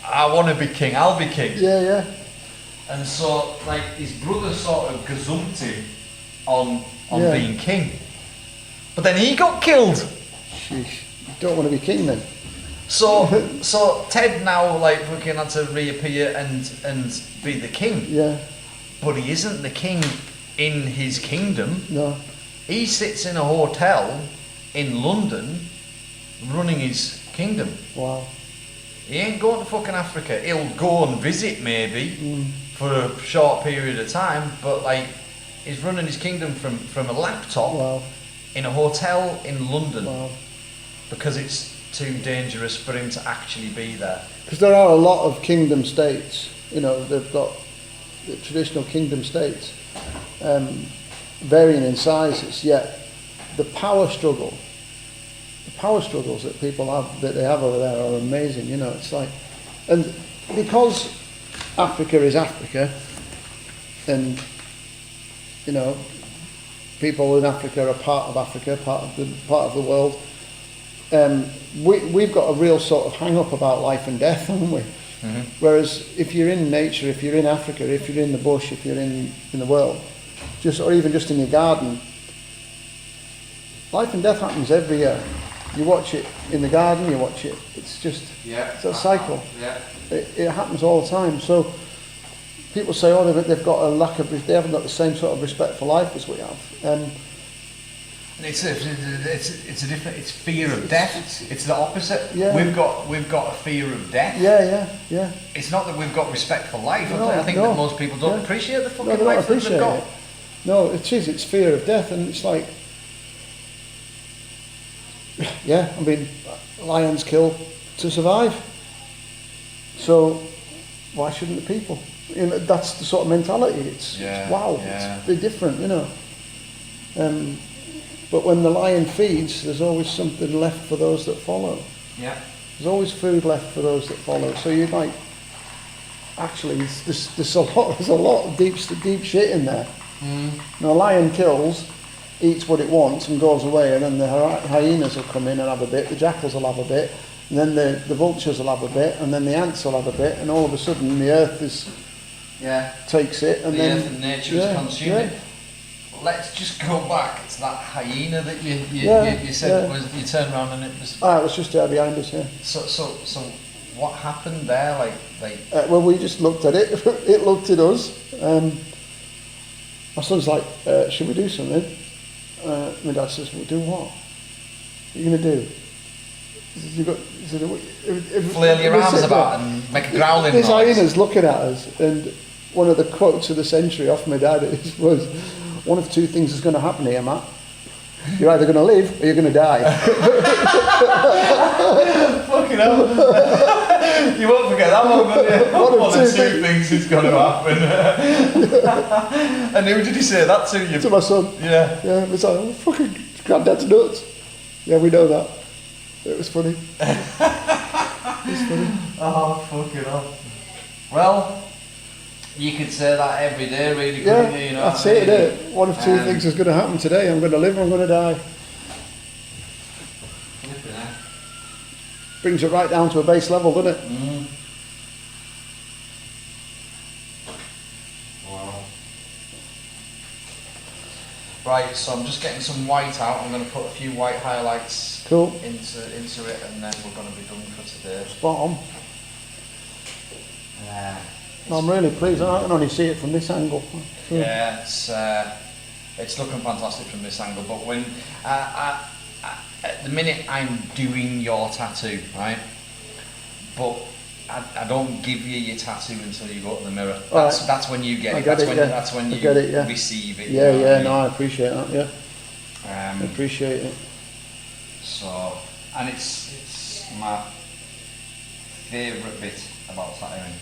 I want to be king. I'll be king." Yeah, yeah. And so, like, his brother sort of gazumped him on being king. But then he got killed. Sheesh. You don't want to be king then. So Ted now, like, fucking had to reappear and be the king. Yeah. But he isn't the king in his kingdom. No. He sits in a hotel in London running his kingdom. Wow. He ain't going to fucking Africa. He'll go and visit maybe for a short period of time, but like he's running his kingdom from a laptop in a hotel in London because it's too dangerous for him to actually be there. Because there are a lot of kingdom states, you know, they've got the traditional kingdom states, varying in sizes, yet the power struggles that people have, that they have over there are amazing, you know, it's like, and because Africa is Africa, and, you know, people in Africa are part of Africa, part of the world, we've got a real sort of hang-up about life and death, haven't we? Mm-hmm. Whereas if you're in nature, if you're in Africa, if you're in the bush, if you're in the world, or even just in your garden, life and death happens every year. You watch it in the garden, you watch it, it's just, it's a cycle. Yeah. It happens all the time. So people say, oh, they've got a lack of, they haven't got the same sort of respect for life as we have. It's a different. It's fear of death. It's the opposite. Yeah. We've got a fear of death. Yeah. It's not that we've got respect for life. No, I think that most people don't appreciate the fucking life that they've got. No, it is. It's fear of death, and it's like, I mean, lions kill to survive. So why shouldn't the people? You know, that's the sort of mentality. It's wow. It's a bit different, you know. But when the lion feeds, there's always something left for those that follow. Yeah. There's always food left for those that follow. So you're like, actually, there's a lot of deep shit in there. Now, a lion kills, eats what it wants and goes away, and then the hyenas will come in and have a bit, the jackals will have a bit, and then the vultures will have a bit, and then the ants will have a bit, and all of a sudden the earth takes it, and then earth and nature is consumed it. Let's just go back to that hyena that you said was, you turned around and it was. It was just there behind us. Yeah. So what happened there? Well, we just looked at it. It looked at us. My son's like, "Should we do something?" My dad says, "Well, do what? What are you gonna do?" He said, flail your arms about and make a growling noise. This hyena's looking at us, and one of the quotes of the century off my dad was, "One of two things is going to happen here, Matt. You're either going to live or you're going to die." Fucking hell. You won't forget that one, will you? One of two things is going to happen. And who did he say that to you? To my son. Yeah. Yeah, it was like, oh, fucking granddad's nuts. Yeah, we know that. It was funny. It was funny. Oh, fucking hell. Well, you could say that every day, really, couldn't you? You know, that's it, isn't it? One of two things is going to happen today. I'm going to live or I'm going to die. Brings it right down to a base level, doesn't it? Wow. Right, so I'm just getting some white out. I'm going to put a few white highlights into it, and then we're going to be done for today. Spot on. I'm really pleased. I can only see it from this angle. Yeah, it's looking fantastic from this angle. But when at the minute I'm doing your tattoo, right? But I don't give you your tattoo until you go to the mirror. That's when you get it. That's when you receive it. Yeah, no, I appreciate that. Yeah, I appreciate it. So, and it's my favourite bit about tattooing.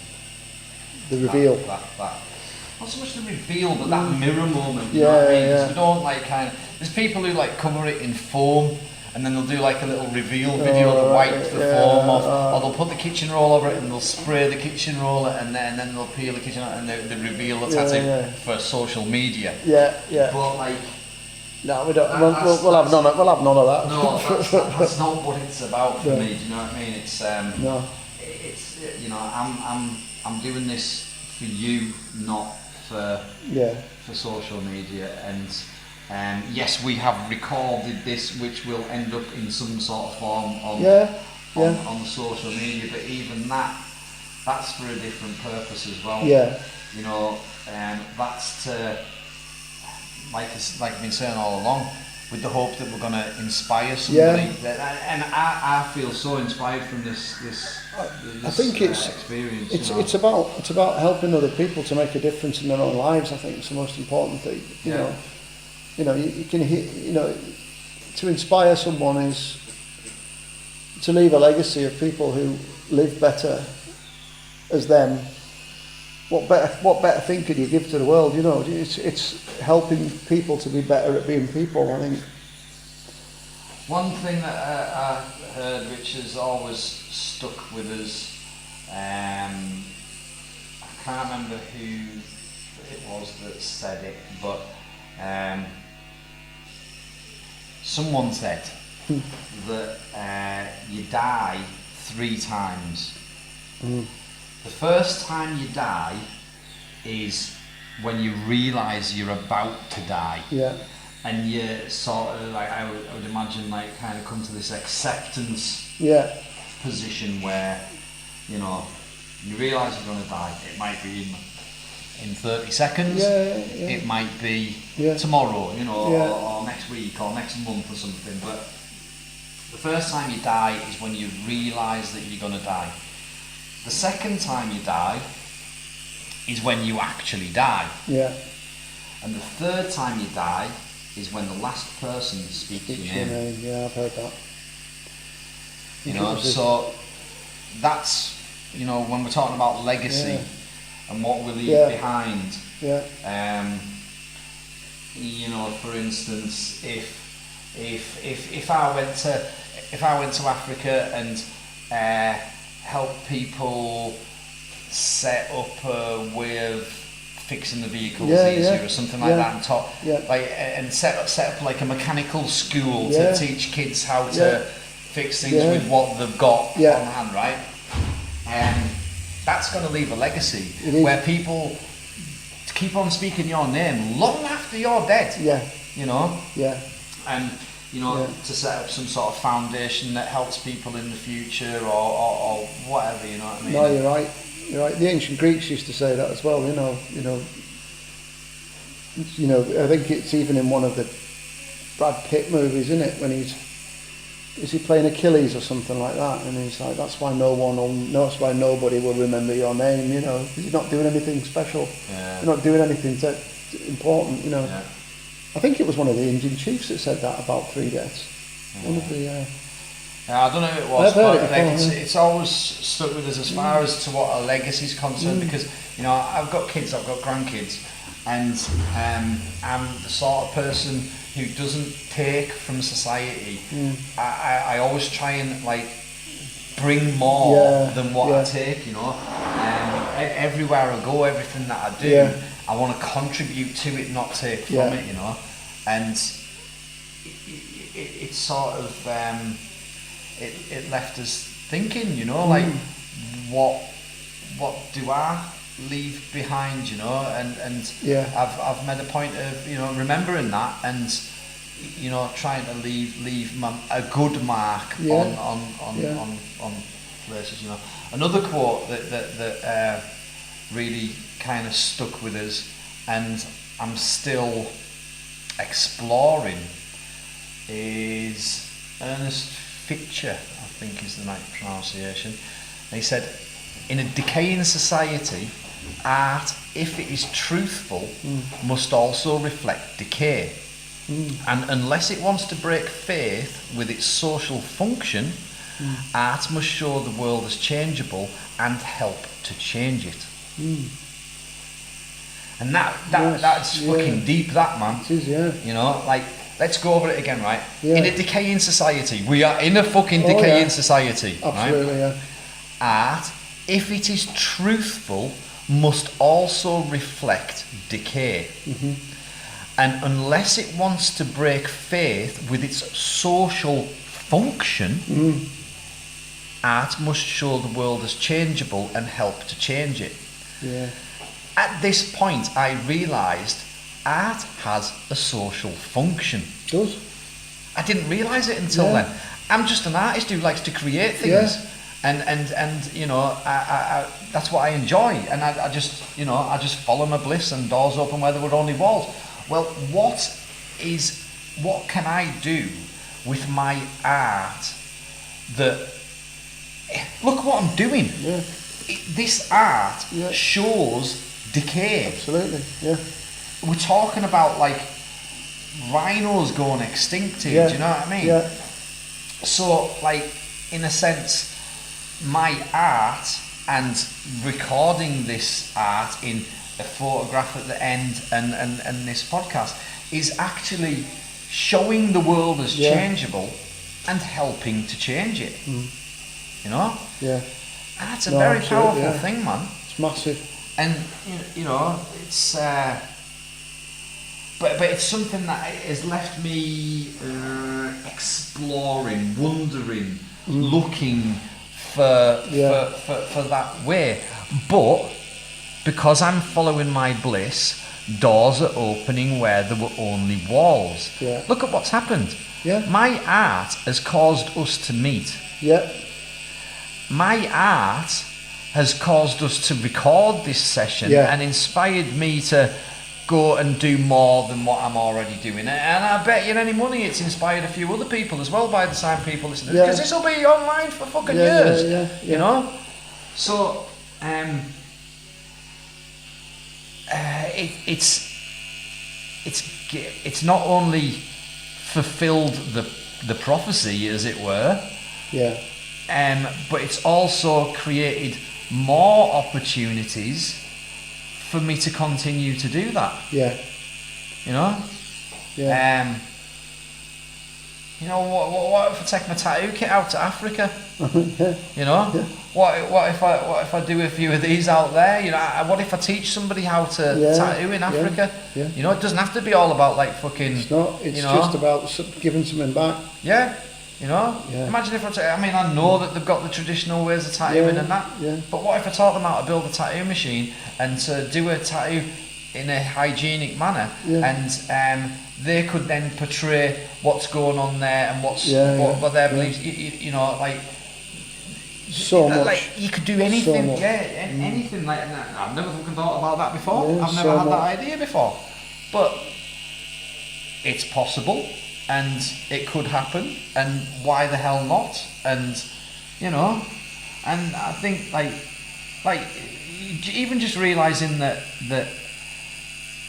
The reveal. That not so much the reveal, but that mirror moment. You know what I mean? 'Cause we don't there's people who cover it in foam and then they'll do like a little reveal video, they'll wipe the foam off, or they'll put the kitchen roll over it and they'll spray the kitchen roll, and then they'll peel the kitchen and they reveal the tattoo for social media. But like, no, we don't. We'll have none of that. No, that's not what it's about for me. Do you know what I mean? It's no. It's you know, I'm doing this for you, not for social media. And yes, we have recorded this, which will end up in some sort of form on the social media. But even that's for a different purpose as well. Yeah. You know, that's to, like I've been saying all along, with the hope that we're going to inspire somebody. And I feel so inspired from this I think experience. It's about helping other people to make a difference in their own lives. I think it's the most important thing. You know, you can to inspire someone is to leave a legacy of people who live better as them. What better thing could you give to the world? You know, it's helping people to be better at being people, I think. One thing that I heard, which has always stuck with us, I can't remember who it was that said it, but someone said that you die 3 times. The first time you die is when you realise you're about to die. Yeah. And you sort of, like, I would imagine, like, kind of come to this acceptance position where, you know, you realise you're going to die. It might be in 30 seconds. It might be tomorrow, you know, or next week or next month or something. But the first time you die is when you realise that you're going to die. The second time you die is when you actually die. Yeah. And the third time you die is when the last person speaks your name. Yeah, I've heard that. You know, so that's, you know, when we're talking about legacy and what we leave behind. Yeah. You know, for instance, if I went to Africa and help people set up a way of fixing the vehicles easier or something like that, and set up like a mechanical school to teach kids how to fix things with what they've got on hand, right? That's going to leave a legacy where people keep on speaking your name long after you're dead. You know. And you know, to set up some sort of foundation that helps people in the future or whatever, you know what I mean? No, you're right. You're right. The ancient Greeks used to say that as well. You know. I think it's even in one of the Brad Pitt movies, isn't it? When is he playing Achilles or something like that? And he's like, that's why nobody will remember your name. You know, because you're not doing anything special. You're not doing anything important. You know. I think it was one of the Indian chiefs that said that about 3 deaths. One of the. I don't know who it was, but it's always stuck with us as far as to what a legacy is concerned. Because, you know, I've got kids, I've got grandkids, and I'm the sort of person who doesn't take from society. I always try and like bring more than what I take. You know, everywhere I go, everything that I do. I want to contribute to it, not take from it, you know. And it's sort of it left us thinking, you know, like what do I leave behind, you know? And I've made a point of, you know, remembering that and, you know, trying to leave a good mark on places, you know. Another quote that really kind of stuck with us, and I'm still exploring, is Ernest Fitcher, I think is the right pronunciation. And he said, in a decaying society, art, if it is truthful, must also reflect decay. And unless it wants to break faith with its social function, art must show the world as changeable and help to change it. And that's fucking deep, that, man. It is, You know, like let's go over it again, right? Yeah. In a decaying society, we are in a fucking decaying society. Absolutely, right? Art, if it is truthful, must also reflect decay. And unless it wants to break faith with its social function, art must show the world as changeable and help to change it. Yeah. At this point, I realised art has a social function. It does. I didn't realise it until then. I'm just an artist who likes to create things. And you know, I that's what I enjoy. And I just, you know, I just follow my bliss and doors open where there were only walls. Well, what can I do with my art that, look what I'm doing. Yeah. This art shows decay. Absolutely, yeah. We're talking about like rhinos going extinct here, do you know what I mean? Yeah. So, like, in a sense, my art and recording this art in a photograph at the end and this podcast is actually showing the world as changeable and helping to change it. You know? Yeah. And that's a very powerful thing, man. It's massive. And you know, it's but it's something that has left me exploring, wondering, looking for that way. But because I'm following my bliss, doors are opening where there were only walls. Yeah. Look at what's happened. Yeah. My art has caused us to meet. Yeah. My art has caused us to record this session and inspired me to go and do more than what I'm already doing. And I bet you any money it's inspired a few other people as well by the time people listen to this. Because this will be online for fucking years. You know? So, it's not only fulfilled the prophecy, as it were, but it's also created more opportunities for me to continue to do that. Yeah. You know? Yeah. You know, what if I take my tattoo kit out to Africa? You know? Yeah. What if I do a few of these out there? You know, what if I teach somebody how to tattoo in Africa? Yeah. You know, it doesn't have to be all about like fucking. It's not. It's just about giving something back. Yeah. You know? Yeah. Imagine if I know that they've got the traditional ways of tattooing and that. Yeah. But what if I taught them how to build a tattoo machine and to do a tattoo in a hygienic manner, and they could then portray what's going on there and what their beliefs. You know, like so much. Like you could do anything. So anything like that. I've never fucking thought about that before. I've never had that idea before, but it's possible. And it could happen, and why the hell not? And you know, and I think like even just realising that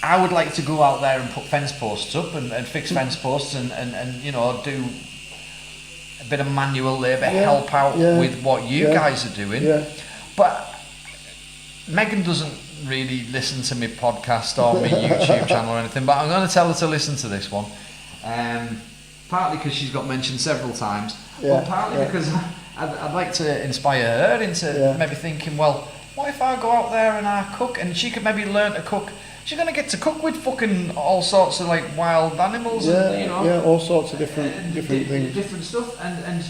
I would like to go out there and put fence posts up and fix fence posts and you know, do a bit of manual labour, help out with what you guys are doing. Yeah. But Megan doesn't really listen to my podcast or my YouTube channel or anything, but I'm going to tell her to listen to this one. Partly because she's got mentioned several times, but partly because I'd like to inspire her into maybe thinking, well, what if I go out there and I cook, and she could maybe learn to cook. She's going to get to cook with fucking all sorts of like wild animals and you know, all sorts of different things, different stuff, and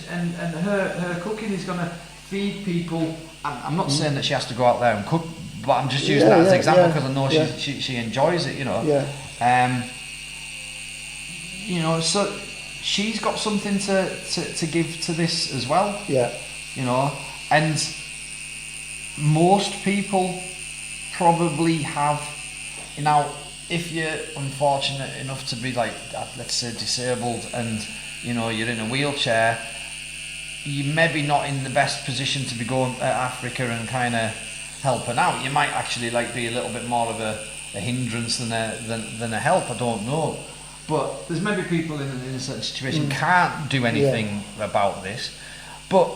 her cooking is going to feed people. I'm not saying that she has to go out there and cook, but I'm just using that as an example because I know she enjoys it, you know. You know, so she's got something to give to this as well. Yeah. You know, and most people probably have, you know, if you're unfortunate enough to be like, let's say, disabled, and you know you're in a wheelchair, you're maybe not in the best position to be going to Africa and kind of helping out. You might actually like be a little bit more of a hindrance than a help. I don't know. But there's maybe people in a certain situation can't do anything about this. But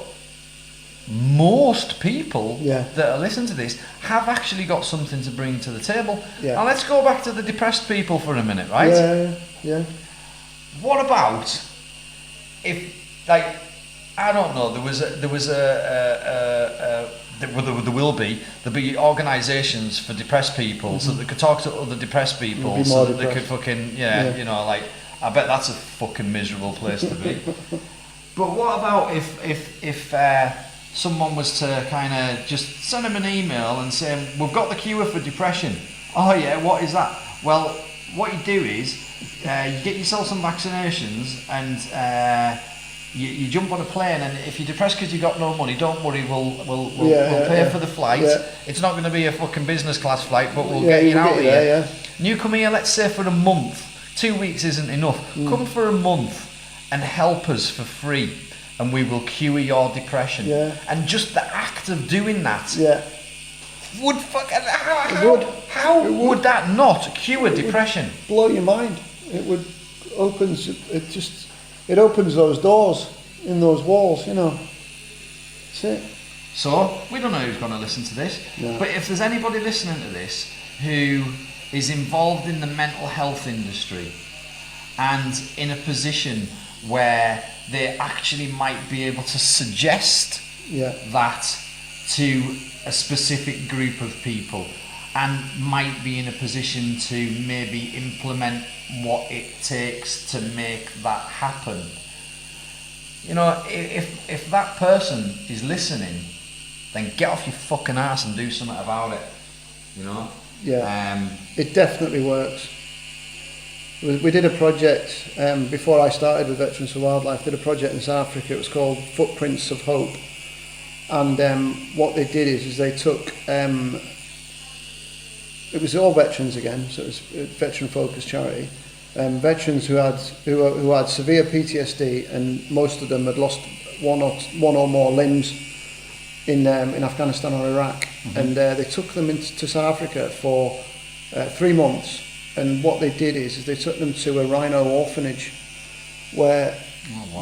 most people that are listening to this have actually got something to bring to the table. Now let's go back to the depressed people for a minute, right? what about if, like, I don't know, there will be organisations for depressed people, so they could talk to other depressed people, so that they could fucking, you know, like, I bet that's a fucking miserable place to be. But what about if someone was to kind of just send them an email and say, we've got the cure for depression. Oh yeah, what is that? Well, what you do is you get yourself some vaccinations and you jump on a plane, and if you're depressed because you've got no money, don't worry, we'll pay for the flight. It's not going to be a fucking business class flight, but we'll get you out of here. And you come here, let's say for a month. 2 weeks isn't enough. Come for a month and help us for free, and we will cure your depression. And just the act of doing that would fucking how would that not cure depression? Blow your mind. It would it opens those doors in those walls, you know. That's it. So we don't know who's going to listen to this, but if there's anybody listening to this who is involved in the mental health industry and in a position where they actually might be able to suggest that to a specific group of people, and might be in a position to maybe implement what it takes to make that happen. You know, if that person is listening, then get off your fucking ass and do something about it. You know? It definitely works. We did a project before I started with Veterans for Wildlife. Did a project in South Africa. It was called Footprints of Hope, and what they did is they took it was all veterans again, so it was a veteran focused charity. Veterans who had severe PTSD, and most of them had lost one or more limbs in Afghanistan or Iraq, and they took them into South Africa for 3 months. And what they did is they took them to a rhino orphanage, where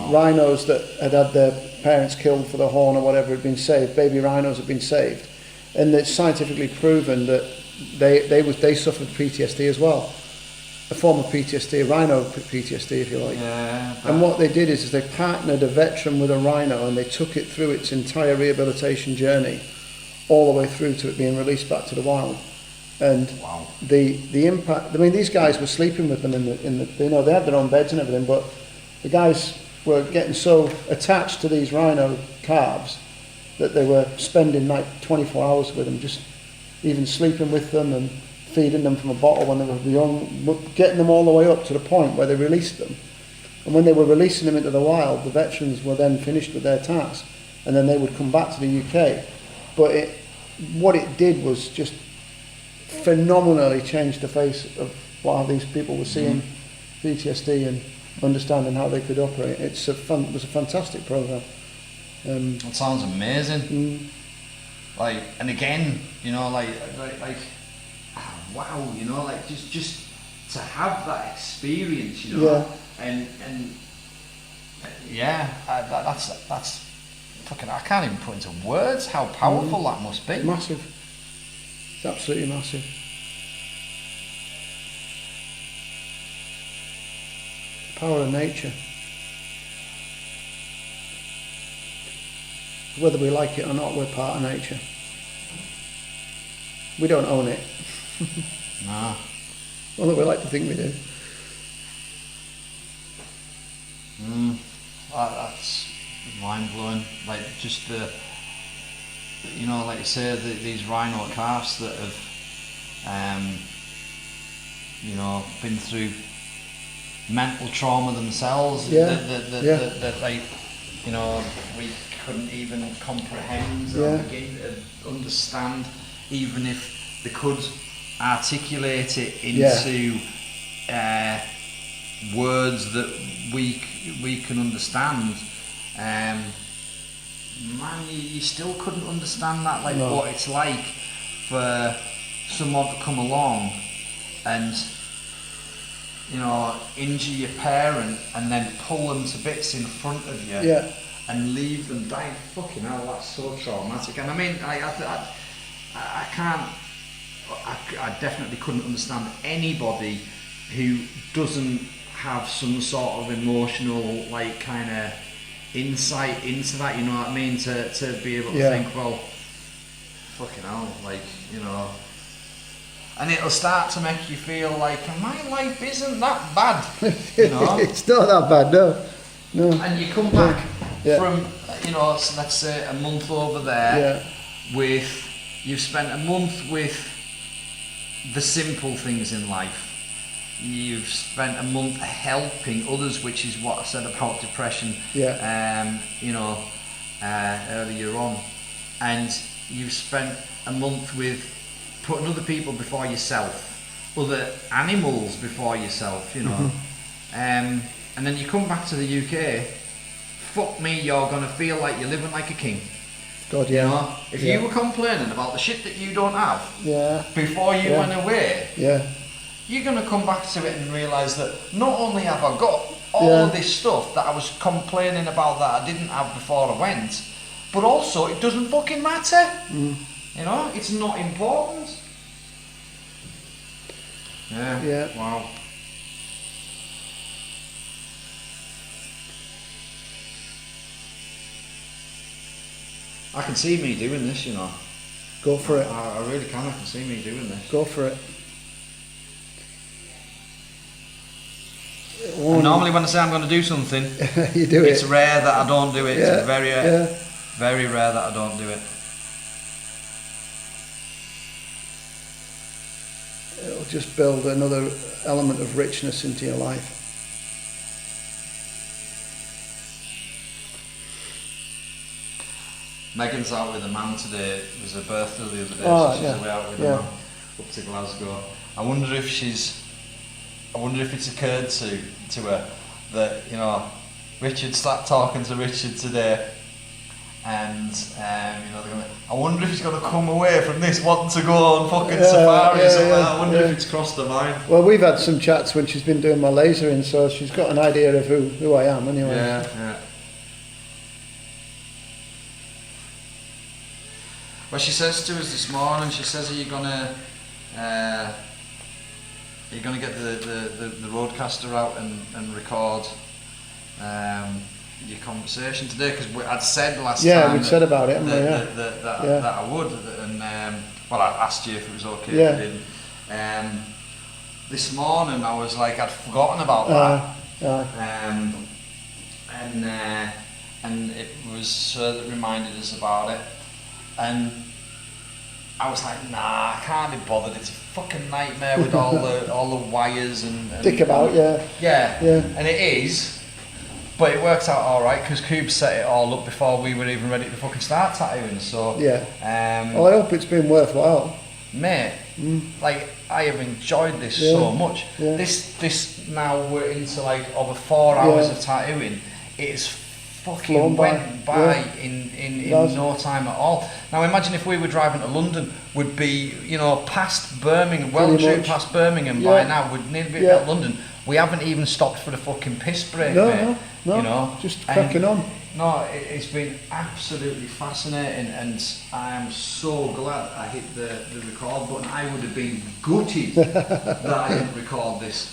rhinos that had had their parents killed for the horn or whatever had been saved. Baby rhinos had been saved, and it's scientifically proven that they suffered PTSD as well, a form of PTSD, rhino PTSD if you like. And what they did is they partnered a veteran with a rhino, and they took it through its entire rehabilitation journey, all the way through to it being released back to the wild. And the impact. I mean, these guys were sleeping with them in the you know, they had their own beds and everything, but the guys were getting so attached to these rhino calves that they were spending like 24 hours with them, just even sleeping with them and feeding them from a bottle when they were young, getting them all the way up to the point where they released them. And when they were releasing them into the wild, the veterans were then finished with their task, and then they would come back to the UK. But what it did was just phenomenally changed the face of how these people were seeing PTSD and understanding how they could operate. It was a fantastic program. That sounds amazing. Like, and again, you know, like, wow, you know, like just to have that experience, you know, and that's fucking. I can't even put into words how powerful that must be. Massive. It's absolutely massive. Power of nature. Whether we like it or not, we're part of nature. We don't own it. Nah. Although we like to think we do. That's mind blowing. Like, just the, you know, like you say, these rhino calves that have, you know, been through mental trauma themselves. That like, you know, we couldn't even comprehend or begin to understand, even if they could articulate it into words that we can understand. Man, you still couldn't understand that, like what it's like for someone to come along and, you know, injure your parent and then pull them to bits in front of you and leave them dying. Fucking hell, that's so traumatic. And I mean, I can't, I definitely couldn't understand anybody who doesn't have some sort of emotional, like, kind of insight into that, you know what I mean, to be able to think, well, fucking hell, like, you know, and it'll start to make you feel like my life isn't that bad, you know. It's not that bad, no. And you come back from, you know, so let's say a month over there with, you've spent a month with the simple things in life. You've spent a month helping others, which is what I said about depression, you know, earlier on. And you've spent a month with putting other people before yourself, other animals before yourself, you know. And then you come back to the UK, fuck me, you're going to feel like you're living like a king. God, you know, if you were complaining about the shit that you don't have before you went away, you're going to come back to it and realise that not only have I got all of this stuff that I was complaining about that I didn't have before I went, but also it doesn't fucking matter. You know, it's not important. Yeah. Wow. I can see me doing this, you know. Go for it. I really can. I can see me doing this. Go for it. And normally when I say I'm going to do something, you do it's rare that I don't do it. It's very rare that I don't do it. It'll just build another element of richness into your life. Megan's out with a man today. It was her birthday the other day, so she's away out with a man up to Glasgow. I wonder if it's occurred to her that, you know, Richard sat talking to Richard today, and you know, I wonder if he's going to come away from this wanting to go on fucking safari or something. I wonder if it's crossed her mind. Well, we've had some chats when she's been doing my lasering, so she's got an idea of who I am anyway. Yeah. Well, she says to us this morning, she says, are you gonna get the roadcaster out and record your conversation today? Because I'd said last time. Yeah, we'd said about it, haven't we? That I would, and well, I asked you if it was okay if you didn't. This morning I was like, I'd forgotten about that. And it was her that reminded us about it. And I was like, nah, I can't be bothered. It's a fucking nightmare with all the wires and dick about, yeah. And it is, but it works out all right because Coob set it all up before we were even ready to fucking start tattooing. So well, I hope it's been worthwhile, mate. Like, I have enjoyed this so much. This now we're into like over 4 hours of tattooing. It's fucking went by in no time at all. Now imagine if we were driving to London, would be, you know, past Birmingham, past Birmingham by now, we'd nearly be at London. We haven't even stopped for the fucking piss break, mate. No, you know, just cracking on. No, it's been absolutely fascinating, and I am so glad I hit the record button. I would have been gutted that I didn't record this.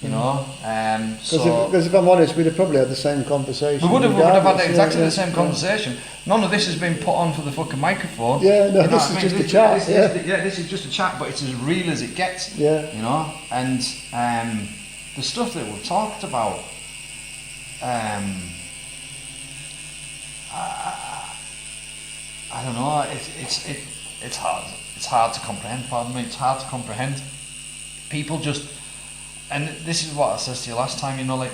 You know, because if I'm honest, we'd have probably had the same conversation. We would have had exactly the same conversation. None of this has been put on for the fucking microphone. Yeah, no, this is just a chat. This is just a chat, but it's as real as it gets. Yeah, you know, and the stuff that we've talked about. I don't know. It's hard. It's hard to comprehend. Pardon me. It's hard to comprehend. People just. And this is what I said to you last time, you know, like,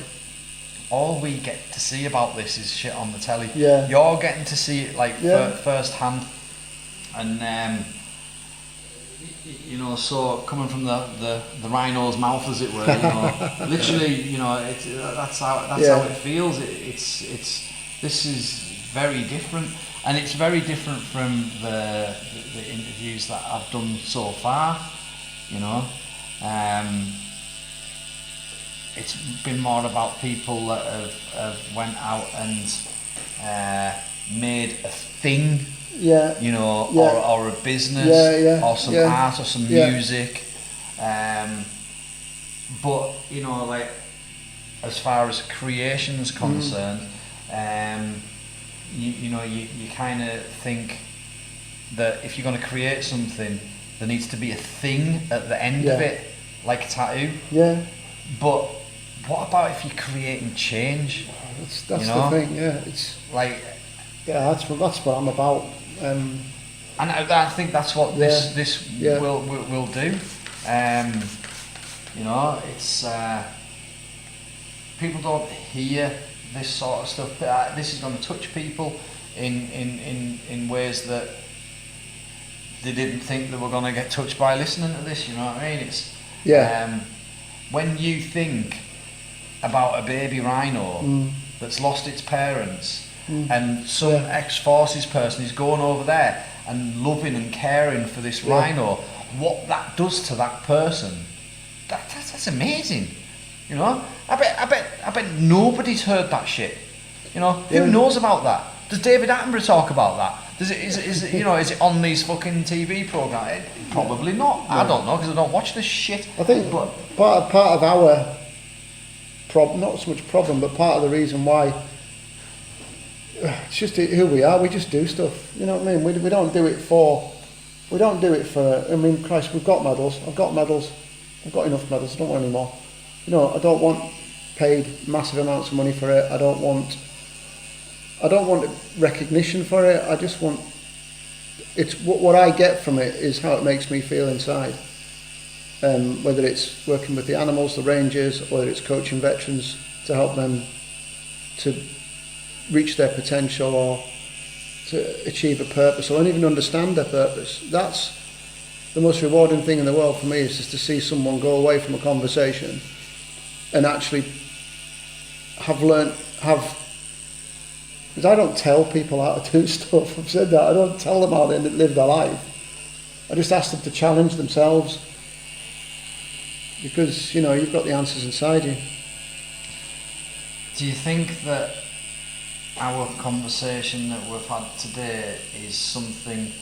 all we get to see about this is shit on the telly. Yeah. You're getting to see it, like, first hand. And, you know, so coming from the Rhino's mouth, as it were, you know, literally, you know, that's how it feels. This is very different. And it's very different from the interviews that I've done so far, you know. It's been more about people that have went out and made a thing, you know, or a business, or some art, or some music. But, you know, like, as far as creation's concerned, you kind of think that if you're going to create something, there needs to be a thing at the end of it, like a tattoo. Yeah. But what about if you're creating change? That's the thing. Yeah, it's like that's what I'm about. And I think that's what this will do. It's people don't hear this sort of stuff. But this is going to touch people in ways that they didn't think they were going to get touched by listening to this. You know what I mean? It's when you think about a baby rhino that's lost its parents, and some ex-forces person is going over there and loving and caring for this rhino, what that does to that person, that's amazing. You know, I bet nobody's heard that shit. You know, who knows about that? Does David Attenborough talk about that? Is it on these fucking TV programs? Probably not. I don't know, because I don't watch this shit. I think part of our problem, not so much problem, but part of the reason why, it's just who we are. We just do stuff. You know what I mean? We don't do it for. I mean, Christ, we've got medals. I've got medals. I've got enough medals. I don't want any more. You know, I don't want paid massive amounts of money for it. I don't want recognition for it. I just want, it's what I get from it is how it makes me feel inside. Whether it's working with the animals, the rangers, whether it's coaching veterans to help them to reach their potential or to achieve a purpose or even understand their purpose. That's the most rewarding thing in the world for me, is just to see someone go away from a conversation and actually because I don't tell people how to do stuff. I've said that. I don't tell them how they live their life. I just ask them to challenge themselves, because, you know, you've got the answers inside you. Do you think that our conversation that we've had today is something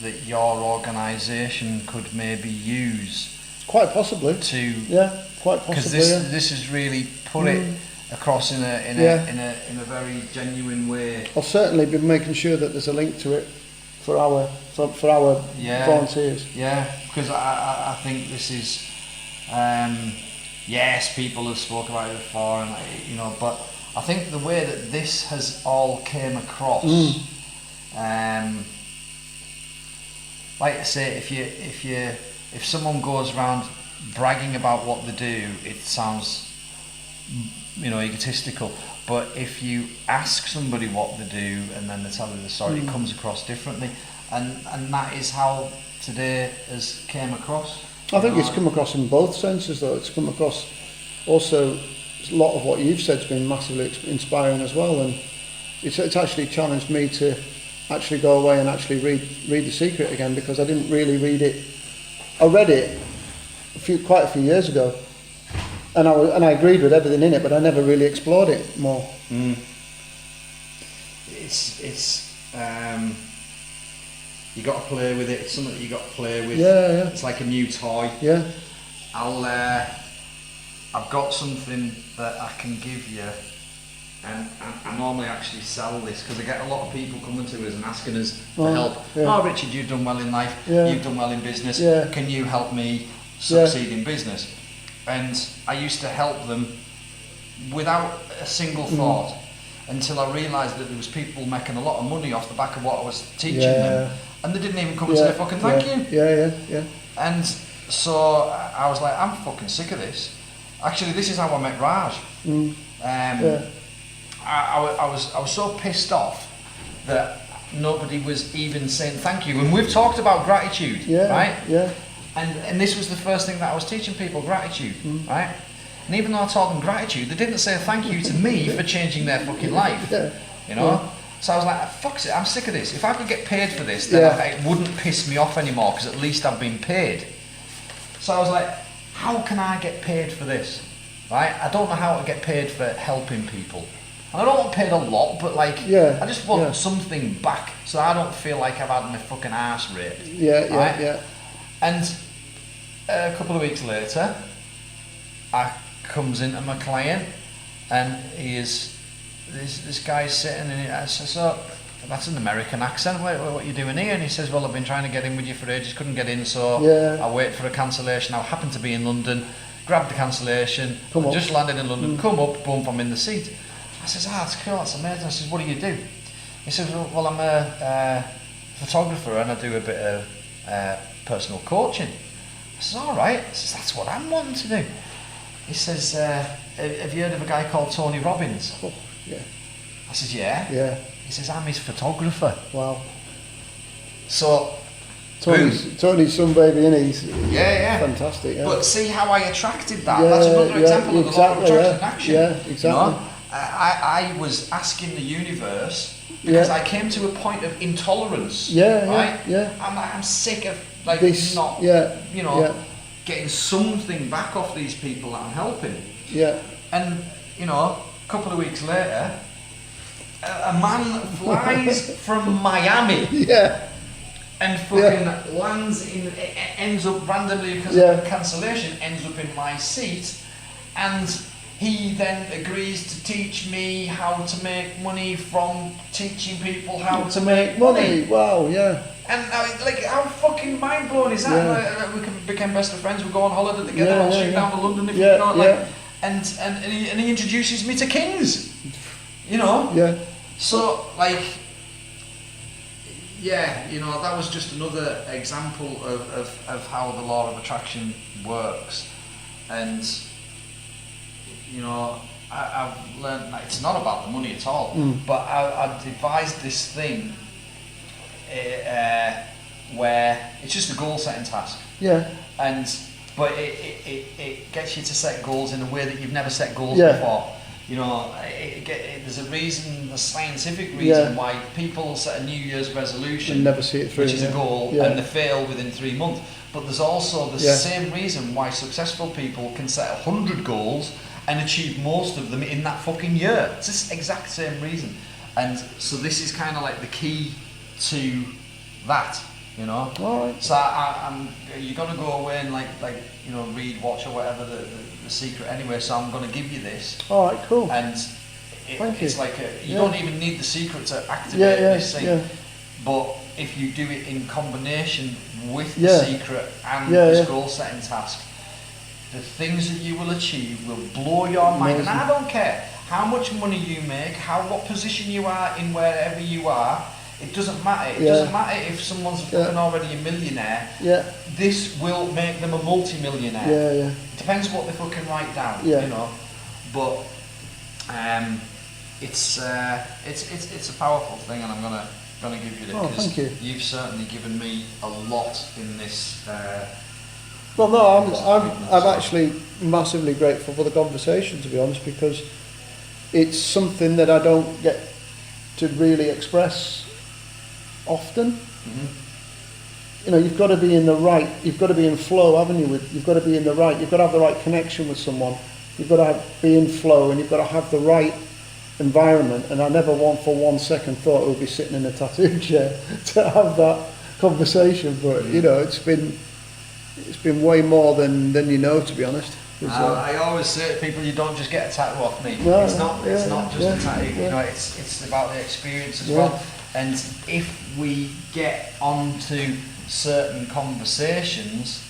that your organisation could maybe use? Quite possibly. Quite possibly. Because this has really put it across in a very genuine way. I'll certainly be making sure that there's a link to it for our volunteers. Yeah, because I think this is yes, people have spoken about it before, and you know, but I think the way that this has all came across, like I say, if someone goes around bragging about what they do, it sounds, you know, egotistical. But if you ask somebody what they do and then they tell you the story, it comes across differently, and that is how today has came across. I think it's come across in both senses, though. It's come across also, a lot of what you've said has been massively inspiring as well, and it's actually challenged me to actually go away and actually read The Secret again, because I didn't really read it. I read it quite a few years ago, and I agreed with everything in it, but I never really explored it more. It's you got to play with it. It's something that you got to play with. Yeah. It's like a new toy. Yeah. I've got something that I can give you, and I normally actually sell this, because I get a lot of people coming to us and asking us for help. Oh, Richard, you've done well in life. You've done well in business. Can you help me succeed in business? And I used to help them without a single thought, until I realised that there was people making a lot of money off the back of what I was teaching them, and they didn't even come and say fucking thank you. Yeah. And so I was like, I'm fucking sick of this. Actually, this is how I met Raj. I was so pissed off that nobody was even saying thank you. And we've talked about gratitude, right? Yeah. And this was the first thing that I was teaching people, gratitude, right? And even though I taught them gratitude, they didn't say thank you to me for changing their fucking life, you know? So I was like, fuck it, I'm sick of this. If I could get paid for this, then it wouldn't piss me off anymore, because at least I've been paid. So I was like, how can I get paid for this, right? I don't know how to get paid for helping people. And I don't want paid a lot, but like, I just want something back, so I don't feel like I've had my fucking arse raped. Yeah. And a couple of weeks later, I comes into my client, and he is this guy's sitting, and I said, so that's an American accent. What are you doing here? And he says, well, I've been trying to get in with you for ages, couldn't get in, so I wait for a cancellation. I happen to be in London, grabbed the cancellation, just landed in London, come up, boom, I'm in the seat. I says, that's cool, that's amazing. I says, what do you do? He says, well, I'm a photographer and I do a bit of personal coaching. I says, all right. I says, that's what I'm wanting to do. He says, have you heard of a guy called Tony Robbins? Oh, yeah. I says, yeah. Yeah. He says, I'm his photographer. Wow. So, Tony's some baby, innit? He's fantastic. Yeah. But see how I attracted that? That's another example of the law of attraction in action. Yeah, exactly. You know? I was asking the universe because I came to a point of intolerance. Right? I'm sick of getting something back off these people that I'm helping. Yeah. And a couple of weeks later, a man flies from Miami. Yeah. And fucking lands ends up randomly because of a cancellation, ends up in my seat, and he then agrees to teach me how to make money from teaching people how to make money. Wow, yeah. And how fucking mind blowing is that? Yeah. We became best of friends. We go on holiday together. I'll shoot down to London if you know. And he introduces me to kings. Yeah. So that was just another example of how the law of attraction works. And I've learned that it's not about the money at all, but I devised this thing where it's just a goal setting task. Yeah. But it gets you to set goals in a way that you've never set goals before. There's a reason, a scientific reason why people set a New Year's resolution and never see it through, which is a goal, and they fail within 3 months. But there's also the same reason why successful people can set 100 goals and achieve most of them in that fucking year. It's this exact same reason. And so this is kind of like the key to that, All right. So you're going to go away and read, watch or whatever the secret anyway, so I'm going to give you this. All right, cool. And it's like you don't even need the secret to activate this thing. Yeah. But if you do it in combination with the secret and this goal setting task, the things that you will achieve will blow your mind. And I don't care how much money you make, what position you are in wherever you are. It doesn't matter. It doesn't matter if someone's fucking already a millionaire. Yeah. This will make them a multi-millionaire. Yeah. It depends what they fucking write down. But it's a powerful thing, and I'm gonna give you that because you've certainly given me a lot in this. Well, no, I'm actually massively grateful for the conversation, to be honest, because it's something that I don't get to really express often. You've got to be in you've got to be in flow, haven't you? You've got to be in you've got to have the right connection with someone. You've got to be in flow, and you've got to have the right environment. And I never for 1 second thought it would be sitting in a tattoo chair to have that conversation. But it's been way more than to be honest. I always say to people, you don't just get a tattoo off me. No, it's not just a tattoo. It's about the experience as well. And if we get onto certain conversations,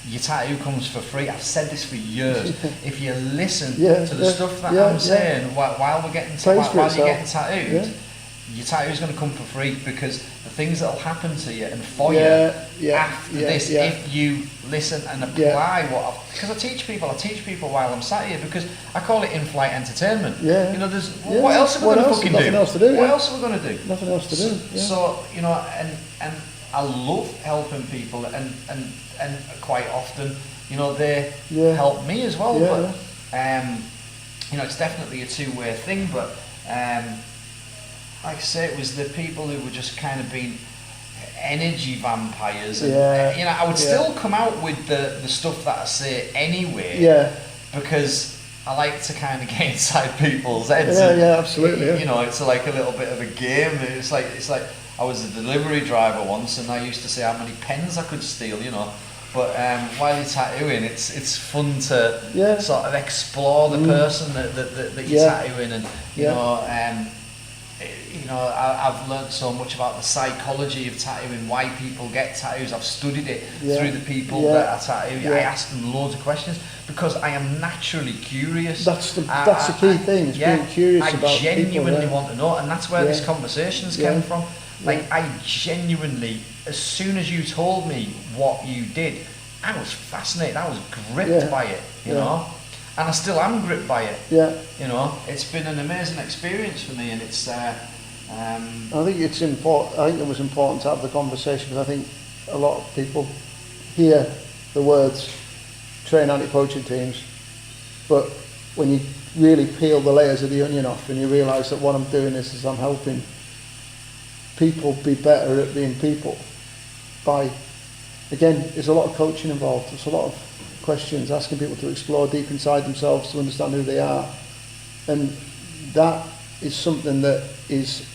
your tattoo comes for free. I've said this for years. If you listen to the stuff that I'm saying while you're getting tattooed, your tattoo is going to come for free, because the things that will happen to you and for you after this, if you listen and apply because I teach people while I'm sat here, because I call it in-flight entertainment. What else are we going to fucking do? Nothing else to do. What else are we going to do? Nothing else to do. So and I love helping people, and quite often they help me as well. But it's definitely a two-way thing. But like I say, it was the people who were just kind of being energy vampires, and I would still come out with the stuff that I say anyway, because I like to kind of get inside people's heads. Absolutely. It's like a little bit of a game. It's like I was a delivery driver once, and I used to say how many pens I could steal, But while you're tattooing, it's fun to Yeah. sort of explore the person that you're tattooing, and you know, I've learned so much about the psychology of tattooing, why people get tattoos. I've studied it through the people that I tattoo. I ask them loads of questions because I am naturally curious. That's the key thing, is being curious about people. I genuinely want to know, and that's where these conversations came from. Like, I genuinely, as soon as you told me what you did, I was fascinated. I was gripped by it, you know, and I still am gripped by it. Yeah. You know, it's been an amazing experience for me, and it's. I think it's important. I think it was important to have the conversation, because I think a lot of people hear the words train anti-poaching teams, but when you really peel the layers of the onion off and you realise that what I'm doing is I'm helping people be better at being people by, again, there's a lot of coaching involved, there's a lot of questions, asking people to explore deep inside themselves to understand who they are, and that is something that is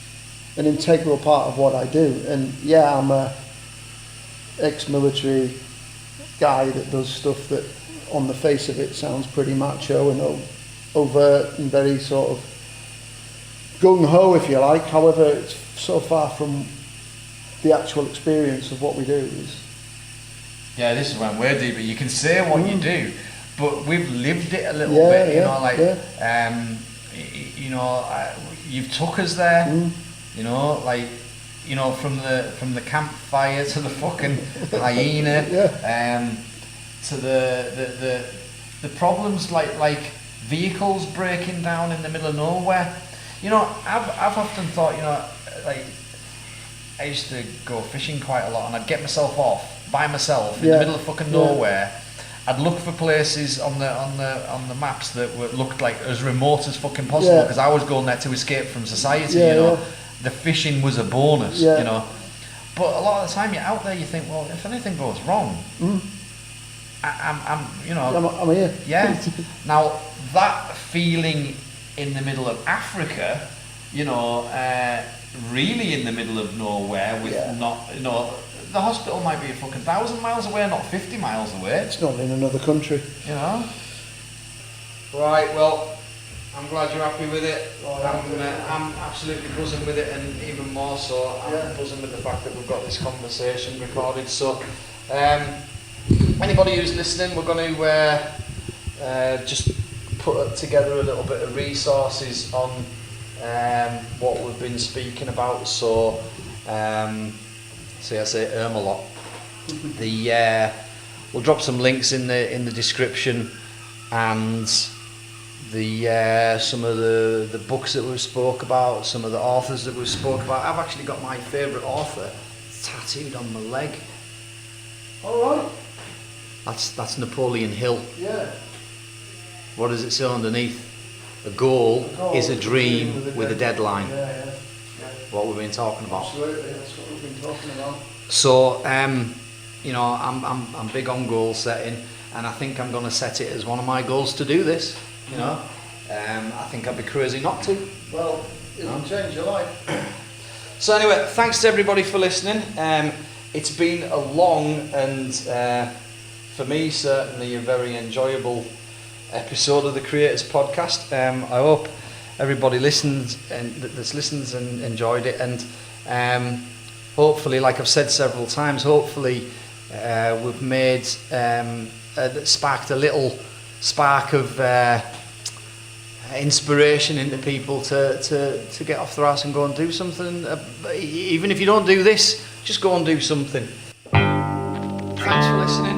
an integral part of what I do. And yeah, I'm a ex-military guy that does stuff that on the face of it sounds pretty macho and overt and very sort of gung-ho, if you like. However, it's so far from the actual experience of what we do. Yeah, this is when we're deeper. You can say what you do, but we've lived it a little bit, you know, like, you know, you've took us there, you know, like, you know, from the campfire to the fucking hyena, to the problems like vehicles breaking down in the middle of nowhere. You know, I've often thought, you know, like, I used to go fishing quite a lot, and I'd get myself off by myself in the middle of fucking nowhere. I'd look for places on the maps that looked like as remote as fucking possible, because I was going there to escape from society. You know, the fishing was a bonus. You know, but a lot of the time you're out there, you think, well, if anything goes wrong, I'm you know, I'm here. Yeah. Now that feeling in the middle of Africa, you know, really in the middle of nowhere with not, you know. The hospital might be a fucking 1,000 miles away, not 50 miles away. It's not in another country. You know? Right, well, I'm glad you're happy with it. I'm absolutely buzzing with it, and even more so, I'm buzzing with the fact that we've got this conversation recorded. So, anybody who's listening, we're going to just put together a little bit of resources on what we've been speaking about. So, see, I say a lot. We'll drop some links in the description, and some of the books that we've spoke about, some of the authors that we've spoke about. I've actually got my favourite author tattooed on my leg. All right. That's Napoleon Hill. Yeah. What does it say underneath? A goal is a dream with a deadline. Yeah. What we've been talking about. Absolutely, that's what we've been talking about. So, you know, I'm big on goal setting, and I think I'm going to set it as one of my goals to do this. You know, I think I'd be crazy not to. Well, it'll change your life. So anyway, thanks to everybody for listening. It's been a long and, for me, certainly a very enjoyable episode of the Creators Podcast. I hope everybody listens and that's listens and enjoyed it, and hopefully, like I've said several times, hopefully we've made sparked a little spark of inspiration into people to get off their ass and go and do something. Even if you don't do this, just go and do something. Thanks for listening.